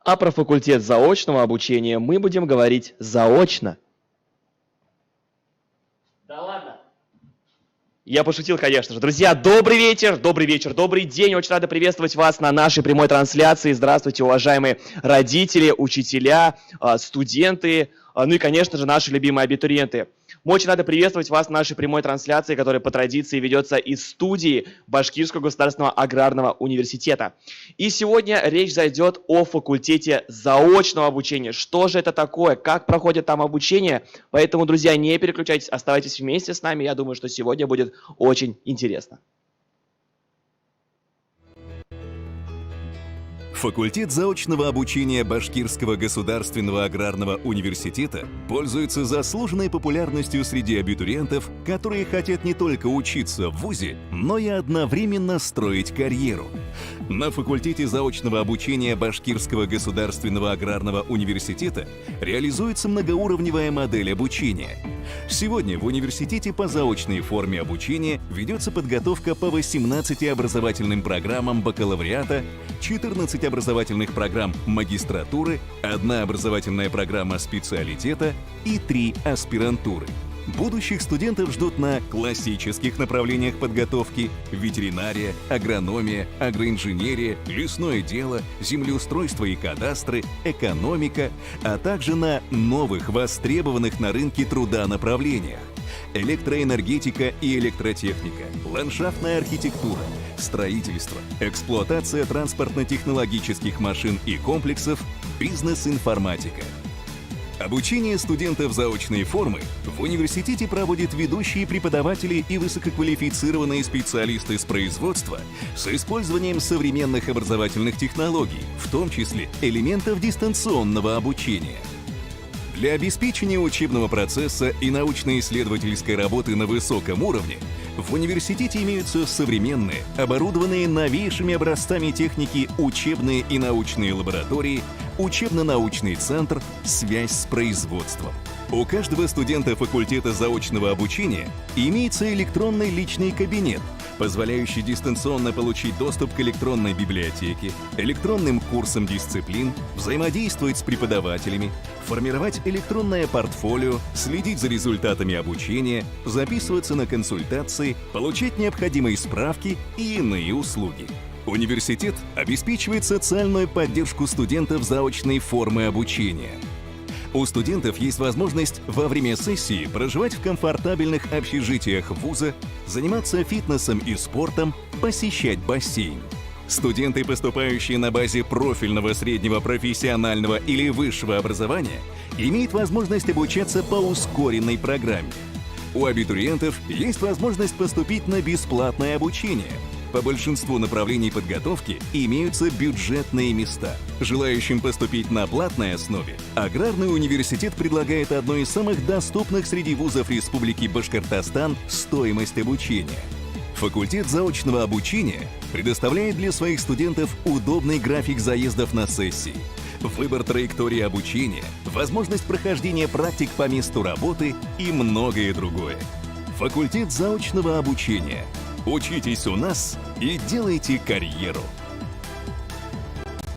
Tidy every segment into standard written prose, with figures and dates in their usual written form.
А про факультет заочного обучения мы будем говорить заочно. Да ладно. Я пошутил, конечно же. Друзья, добрый вечер, добрый день. Очень рада приветствовать вас на нашей прямой трансляции. Здравствуйте, уважаемые родители, учителя, студенты, ну и, конечно же, наши любимые абитуриенты. Мы очень рады приветствовать вас на нашей прямой трансляции, которая по традиции ведется из студии Башкирского государственного аграрного университета. И сегодня речь зайдет о факультете заочного обучения. Что же это такое, как проходит там обучение? Поэтому, друзья, не переключайтесь, оставайтесь вместе с нами. Я думаю, что сегодня будет очень интересно. Факультет заочного обучения Башкирского государственного аграрного университета пользуется заслуженной популярностью среди абитуриентов, которые хотят не только учиться в вузе, но и одновременно строить карьеру. На факультете заочного обучения Башкирского государственного аграрного университета реализуется многоуровневая модель обучения. Сегодня в университете по заочной форме обучения ведется подготовка по 18 образовательным программам бакалавриата, 14 образовательных программ магистратуры, 1 образовательная программа специалитета и 3 аспирантуры. Будущих студентов ждут на классических направлениях подготовки: ветеринария, агрономия, агроинженерия, лесное дело, землеустройство и кадастры, экономика, а также на новых, востребованных на рынке труда направлениях: электроэнергетика и электротехника, ландшафтная архитектура, строительство, эксплуатация транспортно-технологических машин и комплексов, бизнес-информатика. Обучение студентов заочной формы в университете проводят ведущие преподаватели и высококвалифицированные специалисты с производства с использованием современных образовательных технологий, в том числе элементов дистанционного обучения. Для обеспечения учебного процесса и научно-исследовательской работы на высоком уровне в университете имеются современные, оборудованные новейшими образцами техники учебные и научные лаборатории, учебно-научный центр, связь с производством. У каждого студента факультета заочного обучения имеется электронный личный кабинет, позволяющий дистанционно получить доступ к электронной библиотеке, электронным курсам дисциплин, взаимодействовать с преподавателями, формировать электронное портфолио, следить за результатами обучения, записываться на консультации, получать необходимые справки и иные услуги. Университет обеспечивает социальную поддержку студентов заочной формы обучения. У студентов есть возможность во время сессии проживать в комфортабельных общежитиях вуза, заниматься фитнесом и спортом, посещать бассейн. Студенты, поступающие на базе профильного среднего профессионального или высшего образования, имеют возможность обучаться по ускоренной программе. У абитуриентов есть возможность поступить на бесплатное обучение. По большинству направлений подготовки имеются бюджетные места. Желающим поступить на платной основе Аграрный университет предлагает одну из самых доступных среди вузов Республики Башкортостан стоимость обучения. Факультет заочного обучения предоставляет для своих студентов удобный график заездов на сессии, выбор траектории обучения, возможность прохождения практик по месту работы и многое другое. Факультет заочного обучения. Учитесь у нас и делайте карьеру.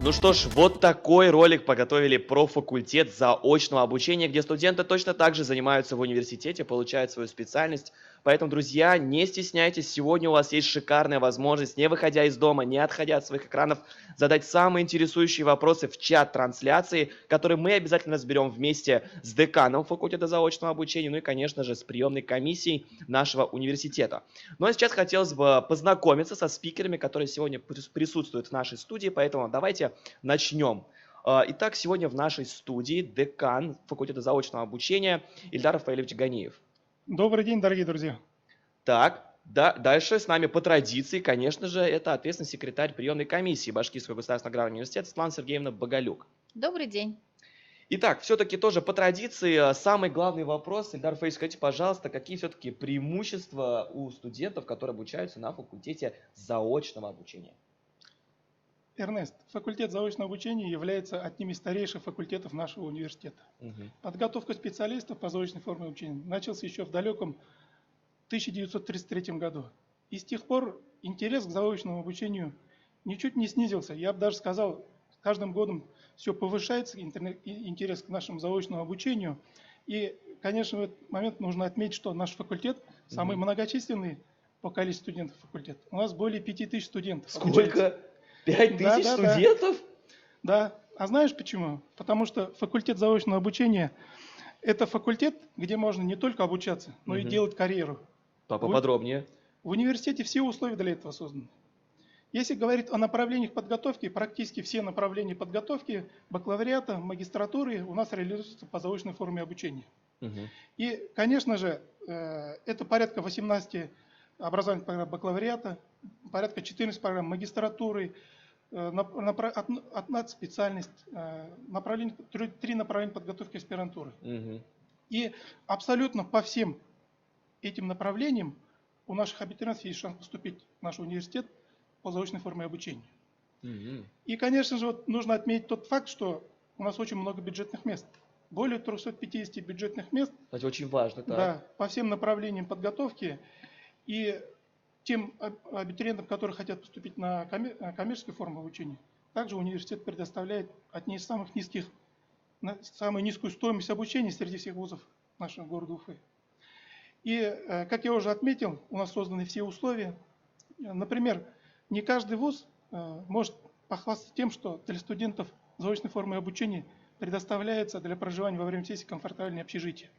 Ну что ж, вот такой ролик подготовили про факультет заочного обучения, где студенты точно так же занимаются в университете, получают свою специальность. Поэтому, друзья, не стесняйтесь, сегодня у вас есть шикарная возможность, не выходя из дома, не отходя от своих экранов, задать самые интересующие вопросы в чат трансляции, которые мы обязательно разберем вместе с деканом факультета заочного обучения, ну и, конечно же, с приемной комиссией нашего университета. Ну а сейчас хотелось бы познакомиться со спикерами, которые сегодня присутствуют в нашей студии, поэтому давайте начнем. Итак, сегодня в нашей студии декан факультета заочного обучения Ильдар Рафаэлевич Ганиев. Добрый день, дорогие друзья. Так, дальше с нами по традиции, конечно же, это ответственный секретарь приемной комиссии Башкирского государственного аграрного университета Светлана Сергеевна Боголюк. Добрый день. Итак, все-таки тоже по традиции самый главный вопрос. Ильдар Рафаэлевич, скажите, пожалуйста, какие все-таки преимущества у студентов, которые обучаются на факультете заочного обучения? Эрнест, факультет заочного обучения является одним из старейших факультетов нашего университета. Подготовка специалистов по заочной форме обучения начался еще в далеком 1933 году. И с тех пор интерес к заочному обучению ничуть не снизился. Я бы даже сказал, с каждым годом все повышается интерес к нашему заочному обучению. И, конечно, в этот момент нужно отметить, что наш факультет самый многочисленный по количеству студентов факультет. У нас более 5000 студентов. Сколько? 5000 студентов? Да. А знаешь почему? Потому что факультет заочного обучения – это факультет, где можно не только обучаться, но и делать карьеру. Поподробнее. В университете все условия для этого созданы. Если говорить о направлениях подготовки, практически все направления подготовки бакалавриата, магистратуры у нас реализуются по заочной форме обучения. И, конечно же, это порядка 18 образовательных программ бакалавриата, порядка 14 программ магистратуры, одна специальность, 3 направления подготовки аспирантуры. И абсолютно по всем этим направлениям у наших абитуриентов есть шанс поступить в наш университет по заочной форме обучения. И, конечно же, вот нужно отметить тот факт, что у нас очень много бюджетных мест. Более 350 бюджетных мест. Кстати, очень важно. Так. Да, по всем направлениям подготовки. И тем абитуриентам, которые хотят поступить на коммерческую форму обучения, также университет предоставляет одни из самых низких, самую низкую стоимость обучения среди всех вузов нашего города Уфы. И, как я уже отметил, у нас созданы все условия. Например, не каждый вуз может похвастаться тем, что для студентов заочной формы обучения предоставляется для проживания во время сессии комфортабельное общежитие.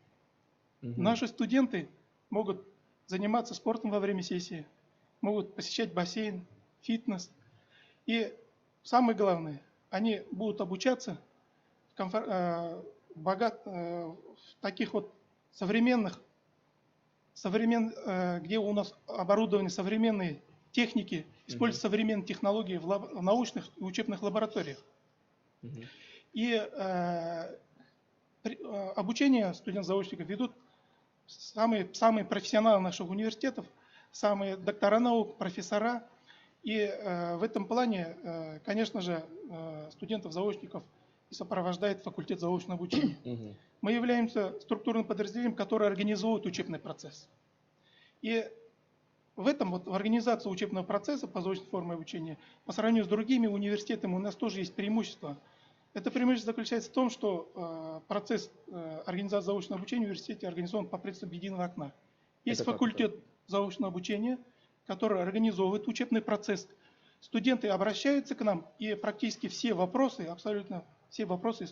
Наши студенты могут заниматься спортом во время сессии, могут посещать бассейн, фитнес. И самое главное, они будут обучаться в таких вот современных, где у нас оборудованы современные техники, используют современные технологии в научных и учебных лабораториях. И обучение студентов-заочников ведут самые профессионалы наших университетов, самые доктора наук, профессора. И в этом плане, конечно же, студентов-заочников сопровождает факультет заочного обучения. Мы являемся структурным подразделением, которое организует учебный процесс. И в этом вот в организации учебного процесса по заочной форме обучения по сравнению с другими университетами у нас тоже есть преимущество. Это преимущество заключается в том, что процесс организации заочного обучения в университете организован по принципу единого окна. Есть факультет заочного обучения, который организовывает учебный процесс. Студенты обращаются к нам, и практически все вопросы, абсолютно все вопросы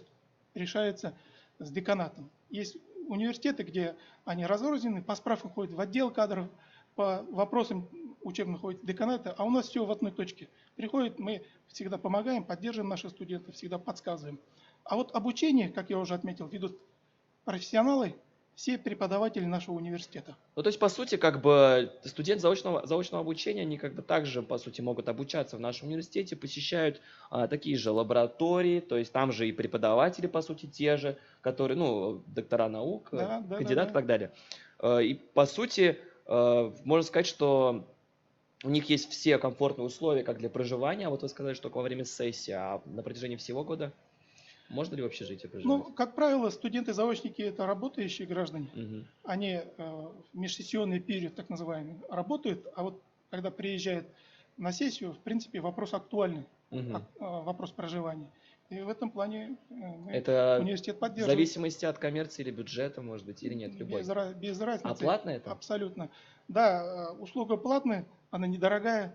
решаются с деканатом. Есть университеты, где они разрознены, по справкам ходят в отдел кадров, по вопросам учебных ходят в деканаты, а у нас все в одной точке. Приходят, мы всегда помогаем, поддерживаем наших студентов, всегда подсказываем. А вот обучение, как я уже отметил, ведут профессионалы, все преподаватели нашего университета. Ну, то есть, по сути, как бы студенты заочного обучения, они как бы также, по сути, могут обучаться в нашем университете, посещают такие же лаборатории, то есть там же и преподаватели, по сути, те же, которые, ну, доктора наук, кандидаты и так далее. И, по сути, можно сказать, что у них есть все комфортные условия как для проживания. Вот вы сказали, что только во время сессии, а на протяжении всего года можно ли в общежитии проживать? Ну, как правило, студенты-заочники – это работающие граждане. Угу. Они в межсессионный период, так называемый, работают, а вот когда приезжают на сессию, в принципе, вопрос актуальный, вопрос проживания. И в этом плане это университет в поддерживает. зависимости от коммерции или бюджета, может быть, или нет? Любой. Без разницы. А платно это? Абсолютно. Да, услуга платная, она недорогая.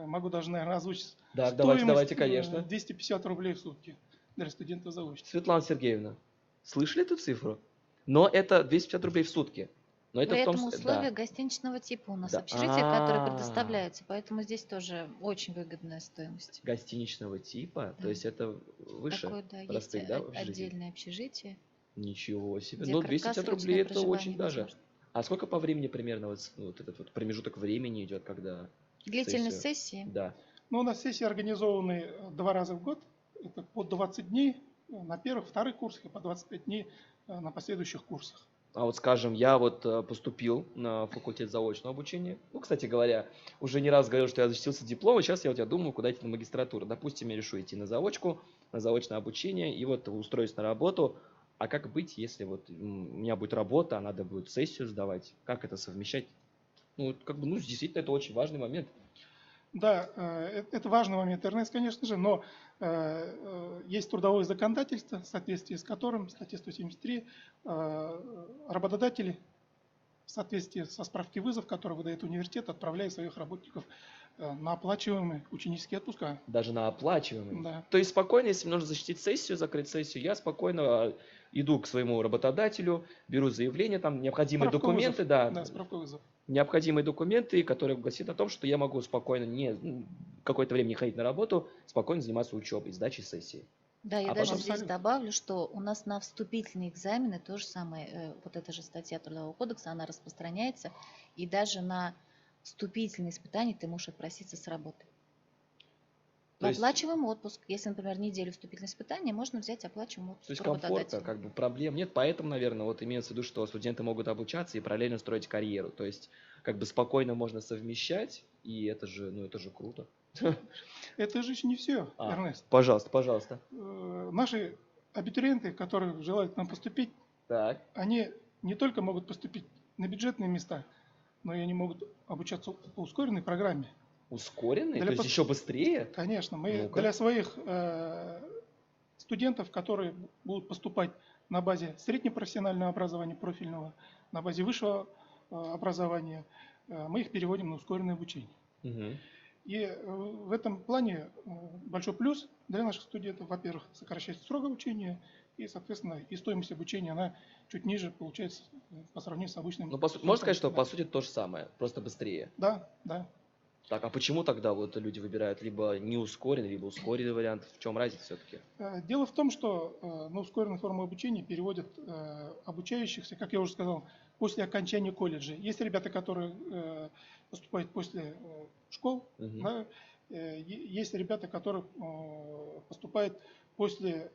Могу даже, наверное, озвучить. Да, Стоимость, давайте, конечно. 250 рублей в сутки для студента-заочника. Светлана Сергеевна, слышали эту цифру? Но это 250 рублей в сутки. Но это При в том, этом условия гостиничного типа у нас Да. общежития, которые предоставляются, поэтому здесь тоже очень выгодная стоимость. Гостиничного типа, Да. то есть это выше Такое, да, простых, есть да, общежитий? отдельное общежитие. Ничего себе. где Ну, 250 рублей это краткосрочное очень проживание даже. возможно. А сколько по времени примерно вот этот вот промежуток времени идет, когда Длительность сессию? сессии. Да. Ну, у нас сессии организованы 2 раза в год. Это по 20 дней на первых, вторых курсах и по 25 дней на последующих курсах. А вот, скажем, я вот поступил на факультет заочного обучения. Ну, кстати говоря, уже не раз говорил, что я защитился дипломом. Сейчас я думаю, куда идти на магистратуру. Допустим, я решу идти на заочку, на заочное обучение и вот устроюсь на работу. А как быть, если вот у меня будет работа, а надо будет сессию сдавать? Как это совмещать? Ну, как бы, ну, действительно, это очень важный момент. Да, это важный момент, Эрнест, конечно же, но есть трудовое законодательство, в соответствии с которым, статья 173, работодатели в соответствии со справкой вызов, который выдает университет, отправляют своих работников на оплачиваемые ученические отпуска. Даже на оплачиваемые? Да. То есть спокойно, если мне нужно защитить сессию, закрыть сессию, я спокойно иду к своему работодателю, беру заявление, там необходимые Справка документы, вызов. да, Да, справка вызов. необходимые документы, которые гласят о том, что я могу спокойно какое-то время не ходить на работу, спокойно заниматься учебой, сдачей сессии. Да, я А даже потом здесь абсолютно. добавлю, что у нас на вступительные экзамены то же самое, вот эта же статья Трудового кодекса, она распространяется, и даже на вступительные испытания ты можешь отпроситься с работы. То есть- Оплачиваем отпуск. Если, например, неделю вступительные испытания, можно взять оплачиваем отпуск. То есть у комфортно, работодателя. как бы проблем нет, поэтому, наверное, вот имеется в виду, что студенты могут обучаться и параллельно строить карьеру. То есть как бы спокойно можно совмещать, и это же, ну это же круто. Это же еще не все, Эрнест. Пожалуйста, пожалуйста. Наши абитуриенты, которые желают к нам поступить, Так. они не только могут поступить на бюджетные места, но и они могут обучаться по ускоренной программе. Ускоренный? Для То есть пос- еще быстрее? Конечно, мы Ну-ка. для своих студентов, которые будут поступать на базе среднепрофессионального образования профильного, на базе высшего образования, мы их переводим на ускоренное обучение. Мгм. И в этом плане большой плюс для наших студентов, во-первых, сокращается срок обучения, и, соответственно, и стоимость обучения, она чуть ниже получается по сравнению с обычным. Ну, можно сказать, что по сути то же самое, просто быстрее. Да, да. Так, а почему тогда вот люди выбирают либо не ускоренный, либо ускоренный вариант? В чем разница все-таки? Дело в том, что на ускоренную форму обучения переводят обучающихся, как я уже сказал, после окончания колледжа. Есть ребята, которые поступают после школ, Мгм. да, есть ребята, которые поступают после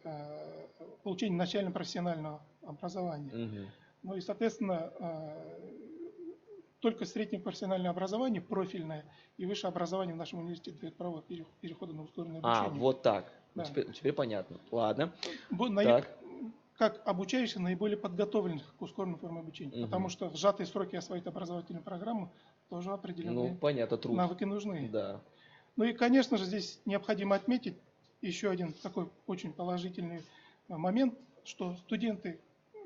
получения начального профессионального образования. Мгм. Ну и, соответственно, только среднее профессиональное образование, профильное и высшее образование в нашем университете дает право перехода на ускоренное обучение. Вот так. Да. Теперь понятно. Ладно. Бу- на- Так. как обучающихся наиболее подготовленных к ускоренной форме обучения. Мгм. Потому что в сжатые сроки освоить образовательную программу тоже определенные Ну, понятно, труд. навыки нужны. Да. Ну и, конечно же, здесь необходимо отметить еще один такой очень положительный момент, что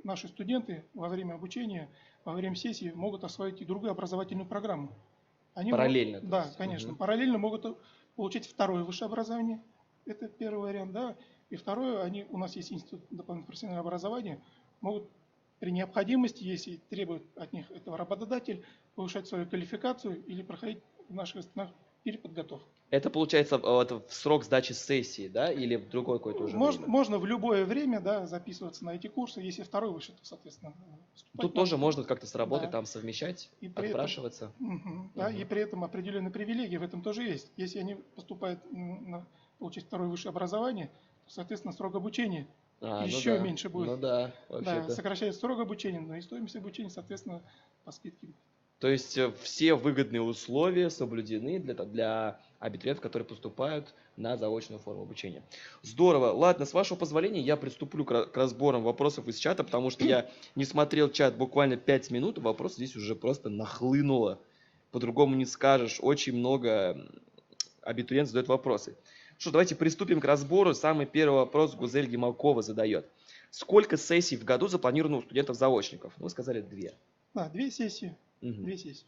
наши студенты во время обучения, во время сессии могут освоить и другую образовательную программу. Они Параллельно, то да, есть. конечно. Мгм. Параллельно могут получить второе высшее образование. Это первый вариант, да. И второе, у нас есть институт дополнительного профессионального образования, могут при необходимости, если требует от них этого работодатель, повышать свою квалификацию или проходить в наших странах переподготовку. Это получается вот в срок сдачи сессии, да, или в другое какое-то уже время? Можно в любое время, да, записываться на эти курсы. Если второй высший, то, соответственно, поступать Тут на- тоже можно как-то с работой Да. там совмещать, И при этом- отпрашиваться. Да, Мгм. и при этом определенные привилегии в этом тоже есть. Если они поступают получить второе высшее образование, то, соответственно, срок обучения Ну еще да. меньше будет. Ну да, Да, вообще-то. сокращается срок обучения, но и стоимость обучения, соответственно, по скидке. То есть все выгодные условия соблюдены для абитуриентов, которые поступают на заочную форму обучения. Здорово. Ладно, с вашего позволения я приступлю к разборам вопросов из чата, потому что я не смотрел чат буквально 5 минут, вопрос здесь уже просто нахлынуло. По-другому не скажешь. Очень много абитуриентов задают вопросы. Что, давайте приступим к разбору. Самый первый вопрос Гузель Гималкова задает. Сколько сессий в году запланировано у студентов-заочников? Ну, вы сказали 2. Да, 2 сессии. Мгм. 2 сессии.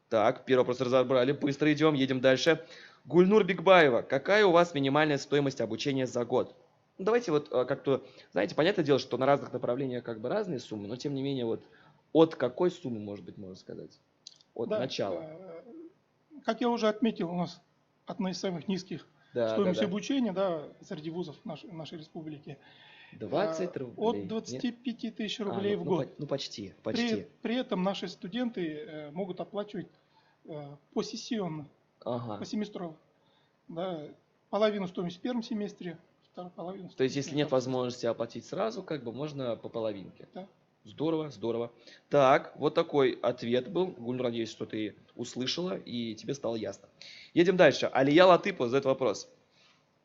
Так, первый вопрос разобрали. Быстро идем, едем дальше. Гульнур Бигбаева. Какая у вас минимальная стоимость обучения за год? Ну, давайте вот как-то, знаете, понятное дело, что на разных направлениях как бы разные суммы, но тем не менее вот от какой суммы, может быть, можно сказать? От Да, начала. Как я уже отметил, у нас одна из самых низких Да, стоимость да, да. обучения, да, среди вузов нашей республики. 20 рублей. От Нет? 25 тысяч А, рублей ну, в год. ну, почти, почти. При этом наши студенты могут оплачивать посессионно, Ага. посеместрово. Да, половину стоимости в первом семестре, вторую половину. То есть, если нет втором. возможности оплатить сразу, как бы можно по половинке. Да. Здорово, здорово. Так, вот такой ответ был. Гуль, надеюсь, что ты услышала и тебе стало ясно. Едем дальше. Алия Латыпова задает вопрос.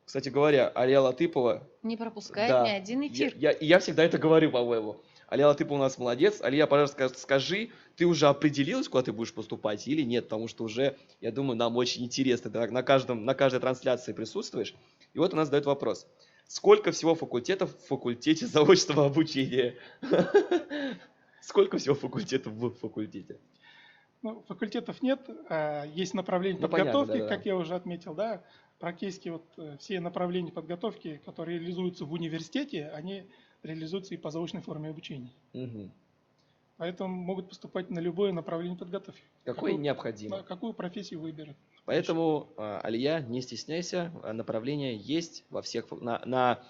Кстати говоря, Алия Латыпова... Не пропускает Да. ни один эфир. Я всегда это говорю, по-моему. Алия Латыпова у нас молодец. Алия, пожалуйста, скажи, ты уже определилась, куда ты будешь поступать или нет? Потому что уже, я думаю, нам очень интересно. Ты на каждой трансляции присутствуешь. И вот у нас задает вопрос. Сколько всего факультетов в факультете заочного обучения? Сколько всего факультетов в факультете? Ну, факультетов нет, есть направление Ну, понятно, подготовки, да-да-да. как я уже отметил, да. Практически вот все направления подготовки, которые реализуются в университете, они реализуются и по заочной форме обучения. Мгм. Поэтому могут поступать на любое направление подготовки. Какое необходимо. Какую профессию выберут. Поэтому, Алия, не стесняйся, направления есть во всех, на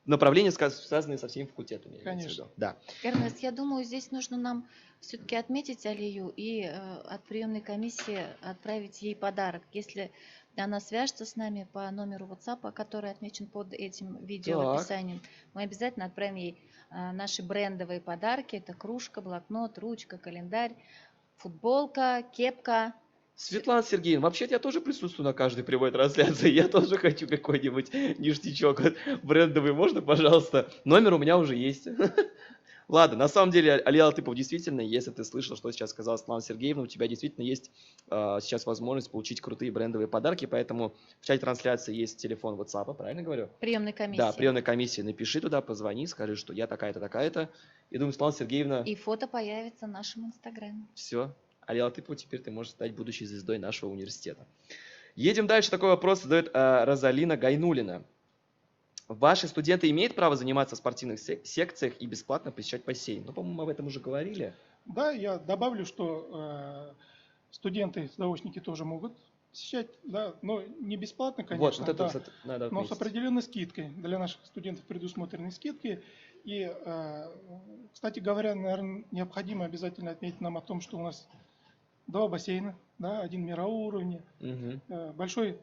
направления, связанные со всеми факультетами. имеется в Конечно. виду. Да. Эрнест, я думаю, здесь нужно нам все-таки отметить Алию и от приемной комиссии отправить ей подарок. Если она свяжется с нами по номеру WhatsApp, который отмечен под этим видео Так. описанием, мы обязательно отправим ей наши брендовые подарки. Это кружка, блокнот, ручка, календарь, футболка, кепка. Светлана Сергеевна, вообще-то я тоже присутствую на каждой прямой трансляции. Я тоже хочу какой-нибудь ништячок брендовый. Можно, пожалуйста? Номер у меня уже есть. Ладно, на самом деле, Алия Латыпова, действительно, если ты слышал, что сейчас сказала Светлана Сергеевна, у тебя действительно есть сейчас возможность получить крутые брендовые подарки, поэтому в чате трансляции есть телефон WhatsApp, правильно говорю? Приемной комиссии. Да, приемной комиссии. Напиши туда, позвони, скажи, что я такая-то, такая-то. И думаю, Светлана Сергеевна, И фото появится в нашем инстаграме. все. Алия Латыпова, теперь ты можешь стать будущей звездой нашего университета. Едем дальше. Такой вопрос задает Розалина Гайнулина. Ваши студенты имеют право заниматься в спортивных секциях и бесплатно посещать бассейн? Ну, по-моему, мы об этом уже говорили. Да, я добавлю, что студенты-заочники тоже могут посещать, да, но не бесплатно, конечно, вот это, да, кстати, надо но с отметить. определенной скидкой. Для наших студентов предусмотрены скидки. И, кстати говоря, наверное, необходимо обязательно отметить нам о том, что у нас 2 бассейна, да, один мирового уровня, Мгм. большой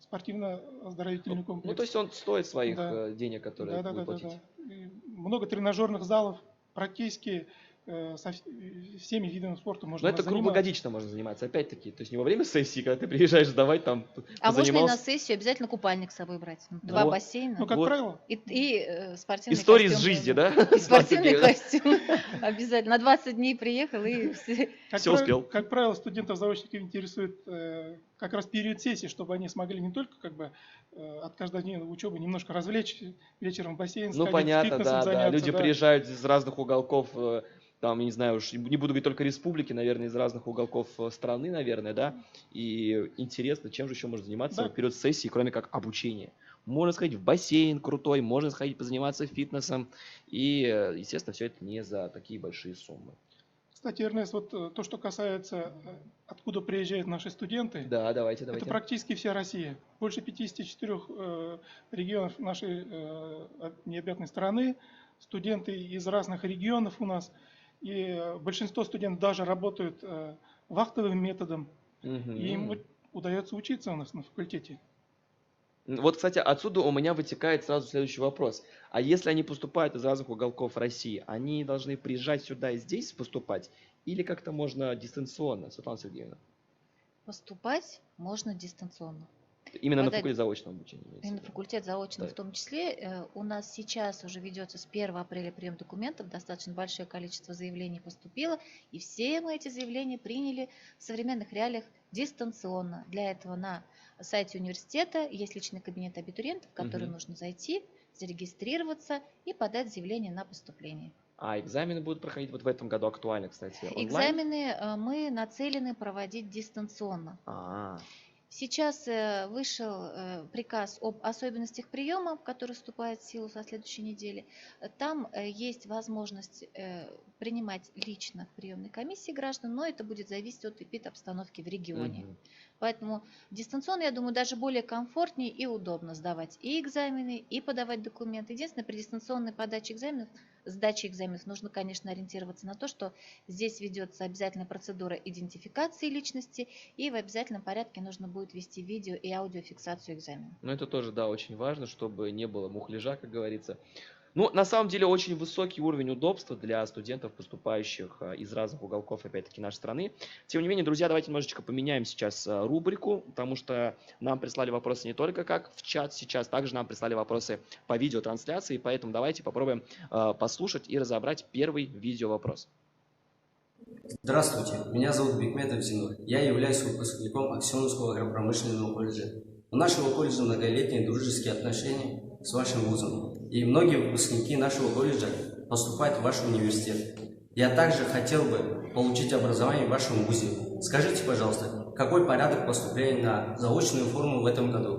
спортивно-оздоровительный комплекс. Ну, то есть он стоит своих Да. денег, которые Да. вы платите. И много тренажерных залов, практически всеми видами спорта Но можно это заниматься. круглогодично можно заниматься, опять-таки. То есть не во время сессии, когда ты приезжаешь сдавать, там А можно и на позанимался. сессию обязательно купальник с собой брать. Да. 2 Вот. бассейна. Ну, как Вот. правило, И спортивный Истории из костюм. жизни, да? И спортивный Сергеевна? костюм. Обязательно. На 20 дней приехал и все. Всё успел. Как правило, студентов-заочников интересует как раз период сессии, чтобы они смогли не только как бы от каждодневной учебы немножко развлечь, вечером в бассейн Ну, сходить, понятно, фитнесом да, да. заняться. Люди да. приезжают из разных уголков, там, я не знаю, уж не буду говорить только республики, наверное, из разных уголков страны, наверное, да. И интересно, чем же еще можно заниматься Да. в период сессии, кроме как обучения. Можно сходить в бассейн крутой, можно сходить позаниматься фитнесом. И, естественно, все это не за такие большие суммы. Кстати, Эрнест, вот то, что касается, откуда приезжают наши студенты, Да, давайте, это давайте. практически вся Россия. Больше 54 регионов нашей необъятной страны, студенты из разных регионов у нас. И большинство студентов даже работают вахтовым методом, Мгм. и им удается учиться у нас на факультете. Вот, кстати, отсюда у меня вытекает сразу следующий вопрос. А если они поступают из разных уголков России, они должны приезжать сюда и здесь поступать? Или как-то можно дистанционно, Светлана Сергеевна? Поступать можно дистанционно. Именно на Подать- факультете заочного обучения. имеется И в на виду. факультет заочно Да. в том числе. У нас сейчас уже ведется с 1 апреля прием документов, достаточно большое количество заявлений поступило, и все мы эти заявления приняли в современных реалиях дистанционно. Для этого на сайте университета есть личный кабинет абитуриентов, в который Мгм. нужно зайти, зарегистрироваться и подать заявление на поступление. А экзамены будут проходить вот в этом году актуально, кстати, онлайн? Экзамены мы нацелены проводить дистанционно. А, Сейчас вышел приказ об особенностях приема, который вступает в силу со следующей недели. Там есть возможность принимать лично в приемной комиссии граждан, но это будет зависеть от эпидобстановки в регионе. мгм. Поэтому дистанционно, я думаю, даже более комфортнее и удобно сдавать и экзамены, и подавать документы. Единственное, при дистанционной сдаче экзаменов нужно, конечно, ориентироваться на то, что здесь ведется обязательная процедура идентификации личности, и в обязательном порядке нужно будет вести видео и аудиофиксацию экзамена. Ну, это тоже, да, очень важно, чтобы не было мухляжа, как говорится. Ну, на самом деле, очень высокий уровень удобства для студентов, поступающих из разных уголков, опять-таки, нашей страны. Тем не менее, друзья, давайте немножечко поменяем сейчас рубрику, потому что нам прислали вопросы не только как в чат сейчас, также нам прислали вопросы по видеотрансляции, поэтому давайте попробуем послушать и разобрать первый видеовопрос. Здравствуйте, меня зовут Бекметов Зинур. Я являюсь выпускником Аксеновского агропромышленного колледжа. У нашего колледжа многолетние дружеские отношения с вашим вузом. И многие выпускники нашего колледжа поступают в ваш университет. Я также хотел бы получить образование в вашем вузе. Скажите, пожалуйста, какой порядок поступления на заочную форму в этом году?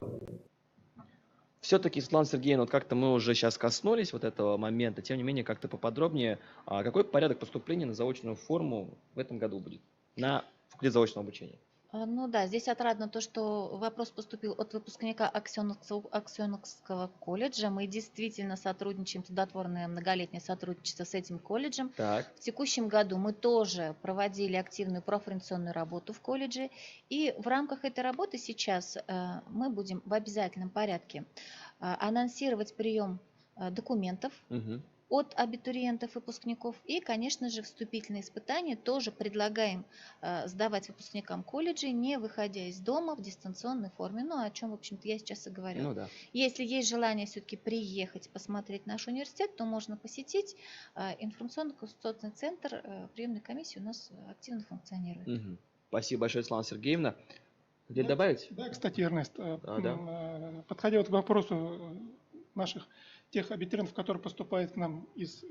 Все-таки, Светлана Сергеевна, вот как-то мы уже сейчас коснулись вот этого момента, тем не менее, как-то поподробнее, какой порядок поступления на заочную форму в этом году будет на факультет заочного обучения? Ну да, здесь отрадно то, что вопрос поступил от выпускника Аксеновского колледжа. Мы действительно сотрудничаем, плодотворное многолетнее сотрудничество с этим колледжем. Так. В текущем году мы тоже проводили активную профориентационную работу в колледже. И в рамках этой работы сейчас мы будем в обязательном порядке анонсировать прием документов Мгм. от абитуриентов, выпускников. И, конечно же, вступительные испытания тоже предлагаем сдавать выпускникам колледжей, не выходя из дома в дистанционной форме. Ну, о чем, в общем-то, я сейчас и говорю. Ну да. Если есть желание все-таки приехать, посмотреть наш университет, то можно посетить информационно-консультационный центр приемной комиссии у нас активно функционирует. Мгм. Спасибо большое, Светлана Сергеевна. Хотели Да, добавить? Да, кстати, Эрнест, да. подходя вот к вопросу наших тех абитуриентов, которые поступают к нам из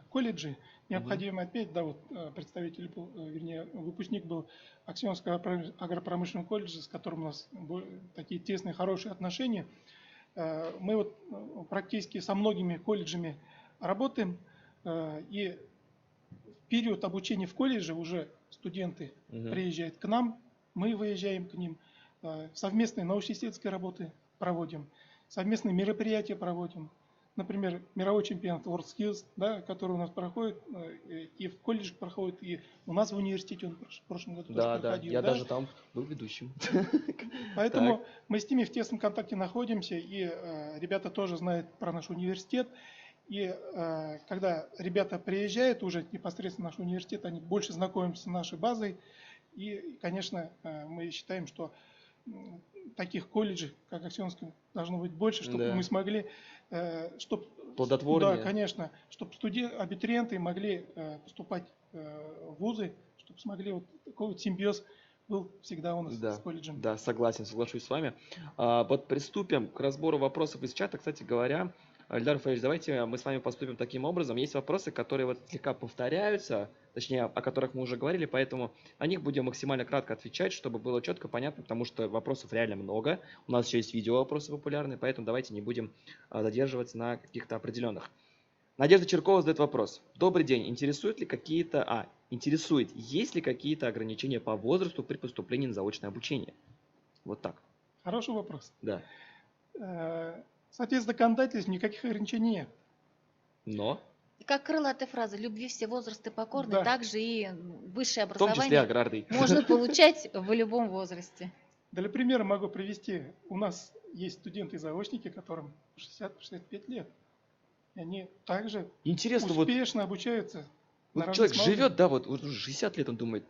колледжей, необходимо отметить, да, вот представитель был, вернее, выпускник был Аксеновского агропромышленного колледжа, с которым у нас такие тесные, хорошие отношения. Мы вот практически со многими колледжами работаем, и в период обучения в колледже уже студенты Мгм. приезжают к нам, мы выезжаем к ним, совместные научно-исследовательские работы проводим, совместные мероприятия проводим. Например, мировой чемпионат WorldSkills, да, который у нас проходит, и в колледже проходит, и у нас в университете он в прошлом году тоже Да, да. проходил. Я да. даже там был ведущим. Поэтому мы с ними в тесном контакте находимся, и ребята тоже знают про наш университет. И когда ребята приезжают уже непосредственно в наш университет, они больше знакомятся с нашей базой. И, конечно, мы считаем, что таких колледжей, как Аксенский, должно быть больше, чтобы Да. мы смогли, чтобы Плодотворнее. да, конечно, чтобы абитуриенты могли поступать в вузы, чтобы смогли вот такой вот симбиоз был всегда у нас Да, с колледжем. да, согласен, соглашусь с вами. Вот приступим к разбору вопросов из чата. Кстати говоря, Эльдар Рафаэльевич, давайте мы с вами поступим таким образом. Есть вопросы, которые вот слегка повторяются, точнее, о которых мы уже говорили, поэтому на них будем максимально кратко отвечать, чтобы было четко понятно, потому что вопросов реально много. У нас еще есть видео вопросы популярные, поэтому давайте не будем задерживаться на каких-то определенных. Надежда Черкова задает вопрос. Добрый день. Интересует, есть ли какие-то ограничения по возрасту при поступлении на заочное обучение? Вот так. Хороший вопрос. Да. Соответственно, законодательств никаких ограничений нет. Но, Как крылатая фраза «любви все возрасты покорны», Да. также и высшее в том числе образование аграрный. можно получать в любом возрасте. Для примера могу привести. У нас есть студенты-заочники, которым 60-65 лет. И они также Интересно, вот успешно обучаются. на равных человек с молодыми. живет, да, вот уже 60 лет, он думает,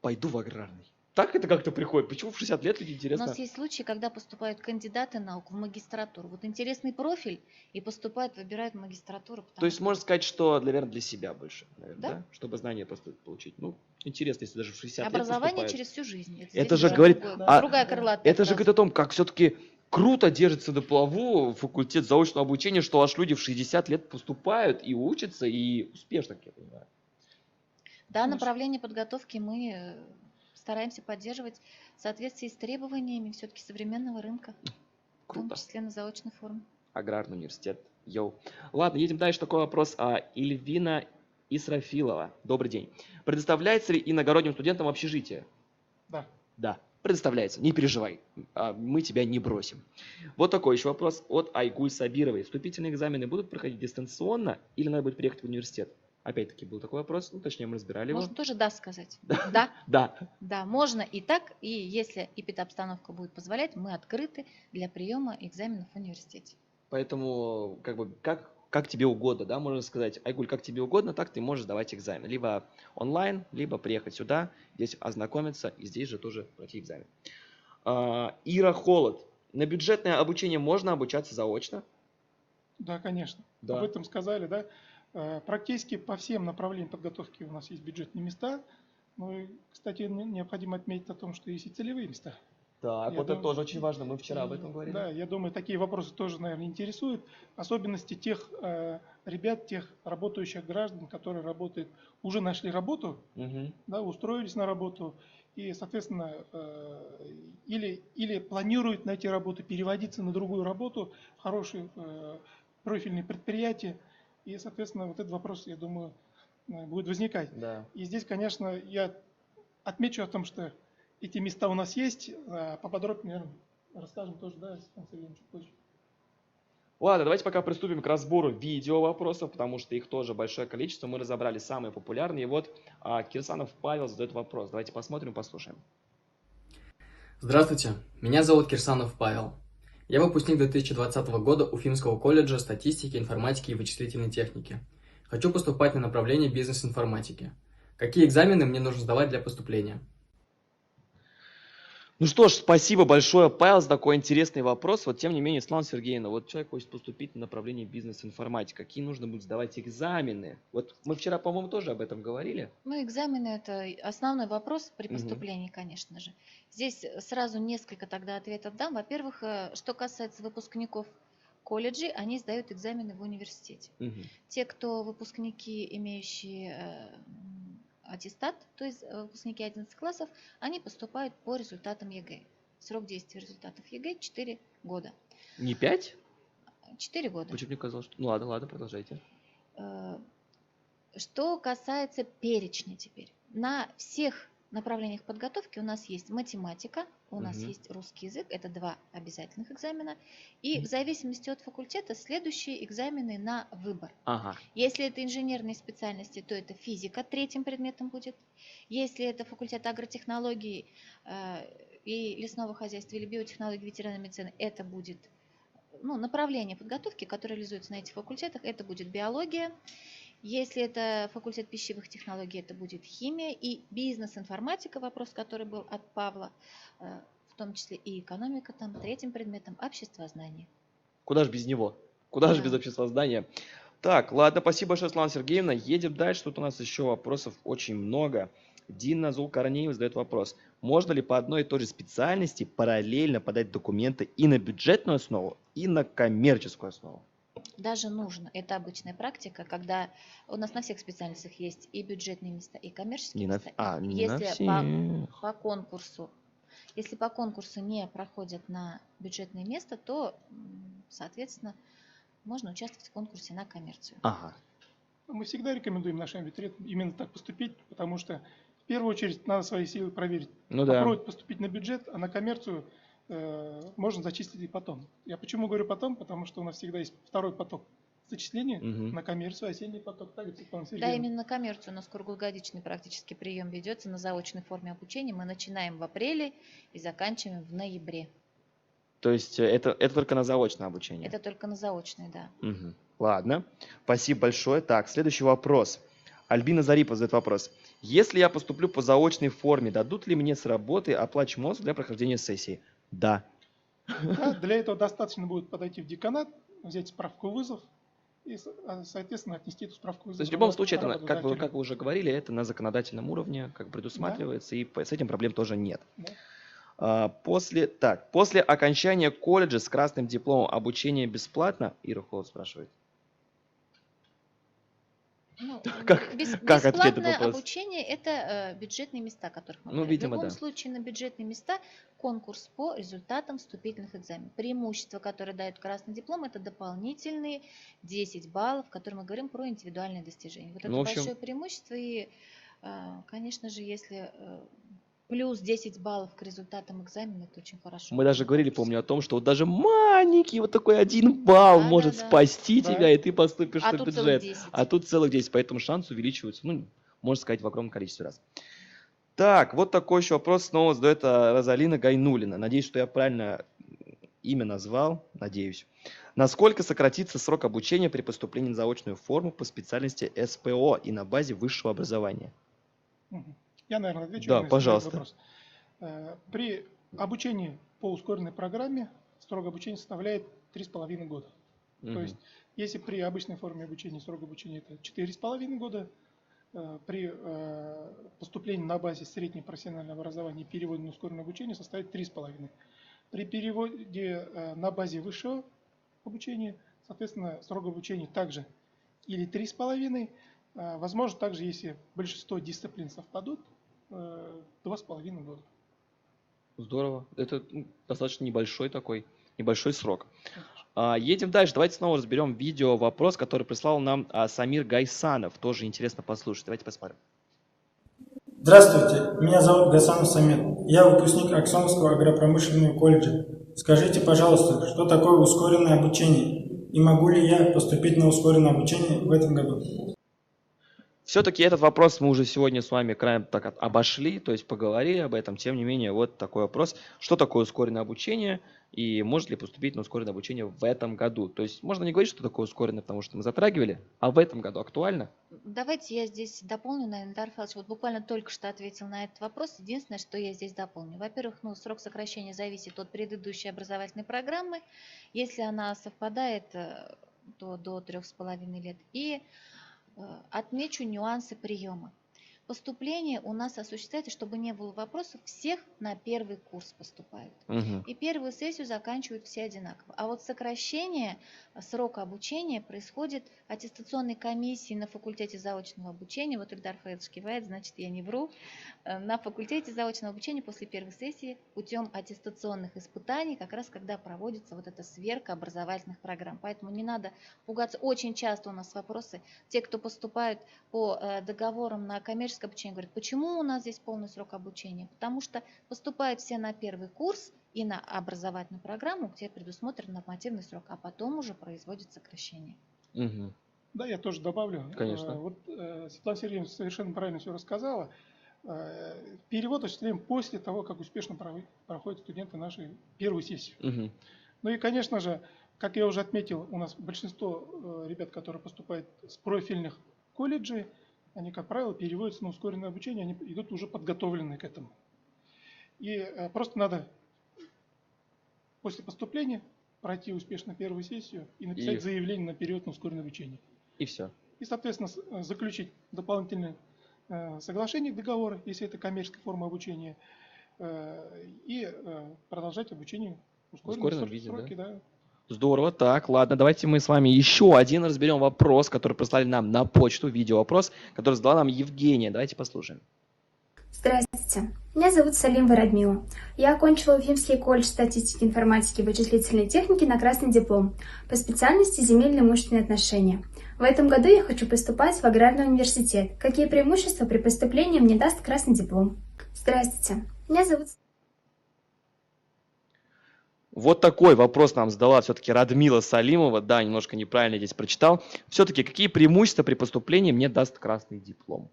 пойду в аграрный. Так это как-то приходит. Почему в 60 лет люди У интересно? нас есть случаи, когда поступают кандидаты наук в магистратуру. Вот интересный профиль, и поступают, выбирают магистратуру. То есть можно сказать, что, наверное, для себя больше, наверное, Да. да? Чтобы знания просто получить. Ну, интересно, если даже в 60 лет Образование поступают. через всю жизнь. Это здесь же уже говорит другая крылатая Это же фраза. говорит о том, как все-таки круто держится на плаву факультет заочного обучения, что аж люди в 60 лет поступают и учатся, и успешно, как я понимаю. Да, Конечно. направление подготовки мы стараемся поддерживать в соответствии с требованиями все-таки современного рынка, в том Круто. числе на заочной форме. Аграрный университет. Йоу. Ладно, едем дальше. Такой вопрос. Ильвина Исрафилова. Добрый день. Предоставляется ли иногородним студентам общежитие? Да. Да, предоставляется. Не переживай. Мы тебя не бросим. Вот такой еще вопрос от Айгуль Сабировой. Вступительные экзамены будут проходить дистанционно или надо будет приехать в университет? Опять-таки был такой вопрос. Ну, точнее, мы разбирали его. Можно тоже «да» сказать. Да, Да. да, можно и так, и если эпидобстановка будет позволять, мы открыты для приема экзаменов в университете. Поэтому, как тебе угодно, да, можно сказать, Айгуль, как тебе угодно, так ты можешь сдавать экзамен. Либо онлайн, либо приехать сюда, здесь ознакомиться, и здесь же тоже пройти экзамен. Ира Холод. На бюджетное обучение можно обучаться заочно? Да, конечно. Да. Об этом сказали, да. Практически по всем направлениям подготовки у нас есть бюджетные места. Ну и, кстати, необходимо отметить о том, что есть и целевые места. Так, Я вот это думаю, тоже очень важно. Мы вчера об И, этом говорили. Да, я думаю, такие вопросы тоже, наверное, интересуют. Особенности тех ребят, тех работающих граждан, которые работают, уже нашли работу, Мгм. да, устроились на работу и, соответственно, или планируют найти работу, переводиться на другую работу, в хорошие профильные предприятия. И, соответственно, вот этот вопрос, я думаю, будет возникать. Да. И здесь, конечно, я отмечу о том, что эти места у нас есть. Поподробнее, наверное, расскажем тоже, да, Александр Сергеевич, чуть позже. Ладно, давайте пока приступим к разбору видео вопросов, потому что их тоже большое количество. Мы разобрали самые популярные. И вот Кирсанов Павел задает вопрос. Давайте посмотрим, послушаем. Здравствуйте, меня зовут Кирсанов Павел. Я выпускник 2020 года Уфимского колледжа статистики, информатики и вычислительной техники. Хочу поступать на направление бизнес-информатики. Какие экзамены мне нужно сдавать для поступления? Ну что ж, спасибо большое, Павел, за такой интересный вопрос. Вот тем не менее, Светлана Сергеевна, вот человек хочет поступить на направление бизнес-информатика. Какие нужно будет сдавать экзамены? Вот мы вчера, по-моему, тоже об этом говорили. Ну, экзамены – это основной вопрос при Мгм. поступлении, конечно же. Здесь сразу несколько тогда ответов дам. Во-первых, что касается выпускников колледжей, они сдают экзамены в университете. Мгм. Те, кто выпускники, имеющие аттестат, то есть выпускники 11 классов, они поступают по результатам ЕГЭ. Срок действия результатов ЕГЭ 4 года. Не 5? 4 года. Почему мне казалось, что... Ну ладно, продолжайте. Что касается перечня теперь. На всех направлениях подготовки у нас есть математика, у нас Мгм. есть русский язык, это 2 обязательных экзамена. И в зависимости от факультета следующие экзамены на выбор. Ага. Если это инженерные специальности, то это физика 3-м предметом будет. Если это факультет агротехнологий и лесного хозяйства или биотехнологии ветеринарной медицины, это будет ну, направления подготовки, которые реализуются на этих факультетах, это будет биология. Если это факультет пищевых технологий, это будет химия и бизнес-информатика, вопрос, который был от Павла, в том числе и экономика, там третьим предметом обществознание. Куда же без него? Куда же Да. без обществознания? Так, ладно, спасибо большое, Светлана Сергеевна. Едем дальше. Тут у нас еще вопросов очень много. Дина Зулкарнеева задает вопрос. Можно ли по одной и той же специальности параллельно подать документы и на бюджетную основу, и на коммерческую основу? Даже нужно. Это обычная практика, когда у нас на всех специальностях есть и бюджетные места, и коммерческие Не на, места. не на Если всех. по конкурсу, если по конкурсу не проходят на бюджетное место, то, соответственно, можно участвовать в конкурсе на коммерцию. Ага. Мы всегда рекомендуем нашим абитуриентам именно так поступить, потому что в первую очередь надо свои силы проверить. Ну да. Попробовать поступить на бюджет, а на коммерцию можно зачислить и потом. Я почему говорю потом? Потому что у нас всегда есть второй поток зачисления на коммерцию, осенний поток. Так, Да, именно на коммерцию у нас круглогодичный практически прием ведется на заочной форме обучения. Мы начинаем в апреле и заканчиваем в ноябре. То есть это только на заочное обучение? Это только на заочное, да. Угу. Ладно, спасибо большое. Так, следующий вопрос. Альбина Зарипова задает вопрос. Если я поступлю по заочной форме, дадут ли мне с работы оплачиваемый отпуск для прохождения сессии? Да. Да, для этого достаточно будет подойти в деканат, взять справку вызов и, соответственно, отнести эту справку вызов. То есть в любом случае, это, как вы уже говорили, это на законодательном уровне как предусматривается, да. И с этим проблем тоже нет. Да. После окончания колледжа с красным дипломом обучение бесплатно? Ира Холод спрашивает. Ну, как бесплатное обучение – это бюджетные места, которых мы говорим. Видимо, в любом случае на бюджетные места конкурс по результатам вступительных экзаменов. Преимущество, которое дает красный диплом, это дополнительные 10 баллов, в которых мы говорим про индивидуальные достижения. Вот это большое преимущество. И, конечно же, если плюс 10 баллов к результатам экзамена, это очень хорошо. Мы даже говорили, помню, о том, что вот даже маленький вот такой 1 балл может спасти тебя, и ты поступишь на бюджет. А тут целых 10, поэтому шансы увеличиваются, ну, можно сказать, в огромном количестве раз. Так, вот такой еще вопрос снова задает Розалина Гайнулина. Надеюсь, что я правильно имя назвал, надеюсь. Насколько сократится срок обучения при поступлении на заочную форму по специальности СПО и на базе высшего образования? Я, наверное, отвечу. Да, пожалуйста. На этот вопрос. При обучении по ускоренной программе срок обучения составляет 3,5 года. То есть, если при обычной форме обучения срок обучения это 4,5 года, при поступлении на базе среднего профессионального образования и переводе на ускоренное обучение составит 3,5. При переводе на базе высшего обучения, соответственно, срок обучения также или 3,5. Возможно, также, если большинство дисциплин совпадут, 2,5 года. Здорово. Это достаточно небольшой срок. Едем дальше. Давайте снова разберем видео вопрос, который прислал нам Самир Гайсанов. Тоже интересно послушать. Давайте посмотрим. Здравствуйте, меня зовут Гасанов Самир. Я выпускник Аксонского агропромышленного колледжа. Скажите, пожалуйста, что такое ускоренное обучение? И могу ли я поступить на ускоренное обучение в этом году? Все-таки этот вопрос мы уже сегодня с вами краем так обошли, то есть поговорили об этом. Тем не менее, вот такой вопрос. Что такое ускоренное обучение и может ли поступить на ускоренное обучение в этом году? То есть можно не говорить, что такое ускоренное, потому что мы затрагивали, а в этом году актуально? Давайте я здесь дополню, наверное, Эльдар Рафаэльевич, вот буквально только что ответил на этот вопрос. Единственное, что я здесь дополню. Во-первых, срок сокращения зависит от предыдущей образовательной программы. Если она совпадает, то до 3,5 лет. И отмечу нюансы приема. Поступление у нас осуществляется, чтобы не было вопросов, всех на первый курс поступают. И первую сессию заканчивают все одинаково. А вот сокращение срока обучения происходит аттестационной комиссией на факультете заочного обучения. Вот Эльдар Рафаэльевич кивает, значит, я не вру. На факультете заочного обучения после первой сессии путем аттестационных испытаний, как раз когда проводится вот эта сверка образовательных программ. Поэтому не надо пугаться. Очень часто у нас вопросы, те, кто поступают по договорам на коммерческое обучение, говорят, почему у нас здесь полный срок обучения? Потому что поступают все на первый курс и на образовательную программу, где предусмотрен нормативный срок, а потом уже производит сокращение. Да, я тоже добавлю. Конечно. Вот Светлана Сергеевна совершенно правильно все рассказала. Перевод осуществляем после того, как успешно проходят студенты нашей первую сессию. Ну и, конечно же, Как я уже отметил, у нас большинство ребят, которые поступают с профильных колледжей, они, как правило, переводятся на ускоренное обучение, они идут уже подготовленные к этому. И просто надо после поступления пройти успешно первую сессию и написать заявление на период на ускоренное обучение. И все. И, соответственно, заключить дополнительные соглашения, договоры, если это коммерческая форма обучения, и продолжать обучение в ускоренном виде, сроке, да. Здорово. Так, ладно, давайте мы с вами еще один разберем вопрос, который прислали нам на почту, видео-вопрос, который задала нам Евгения. Давайте послушаем. Здравствуйте, меня зовут Салимова Радмила. Я окончила Уфимский колледж статистики, информатики и вычислительной техники на красный диплом по специальности земельно-имущественные отношения. В этом году я хочу поступать в аграрный университет. Какие преимущества при поступлении мне даст красный диплом? Здравствуйте, меня зовут... Вот такой вопрос нам задала все-таки Радмила Салимова. Да, немножко неправильно здесь прочитал. Все-таки какие преимущества при поступлении мне даст красный диплом?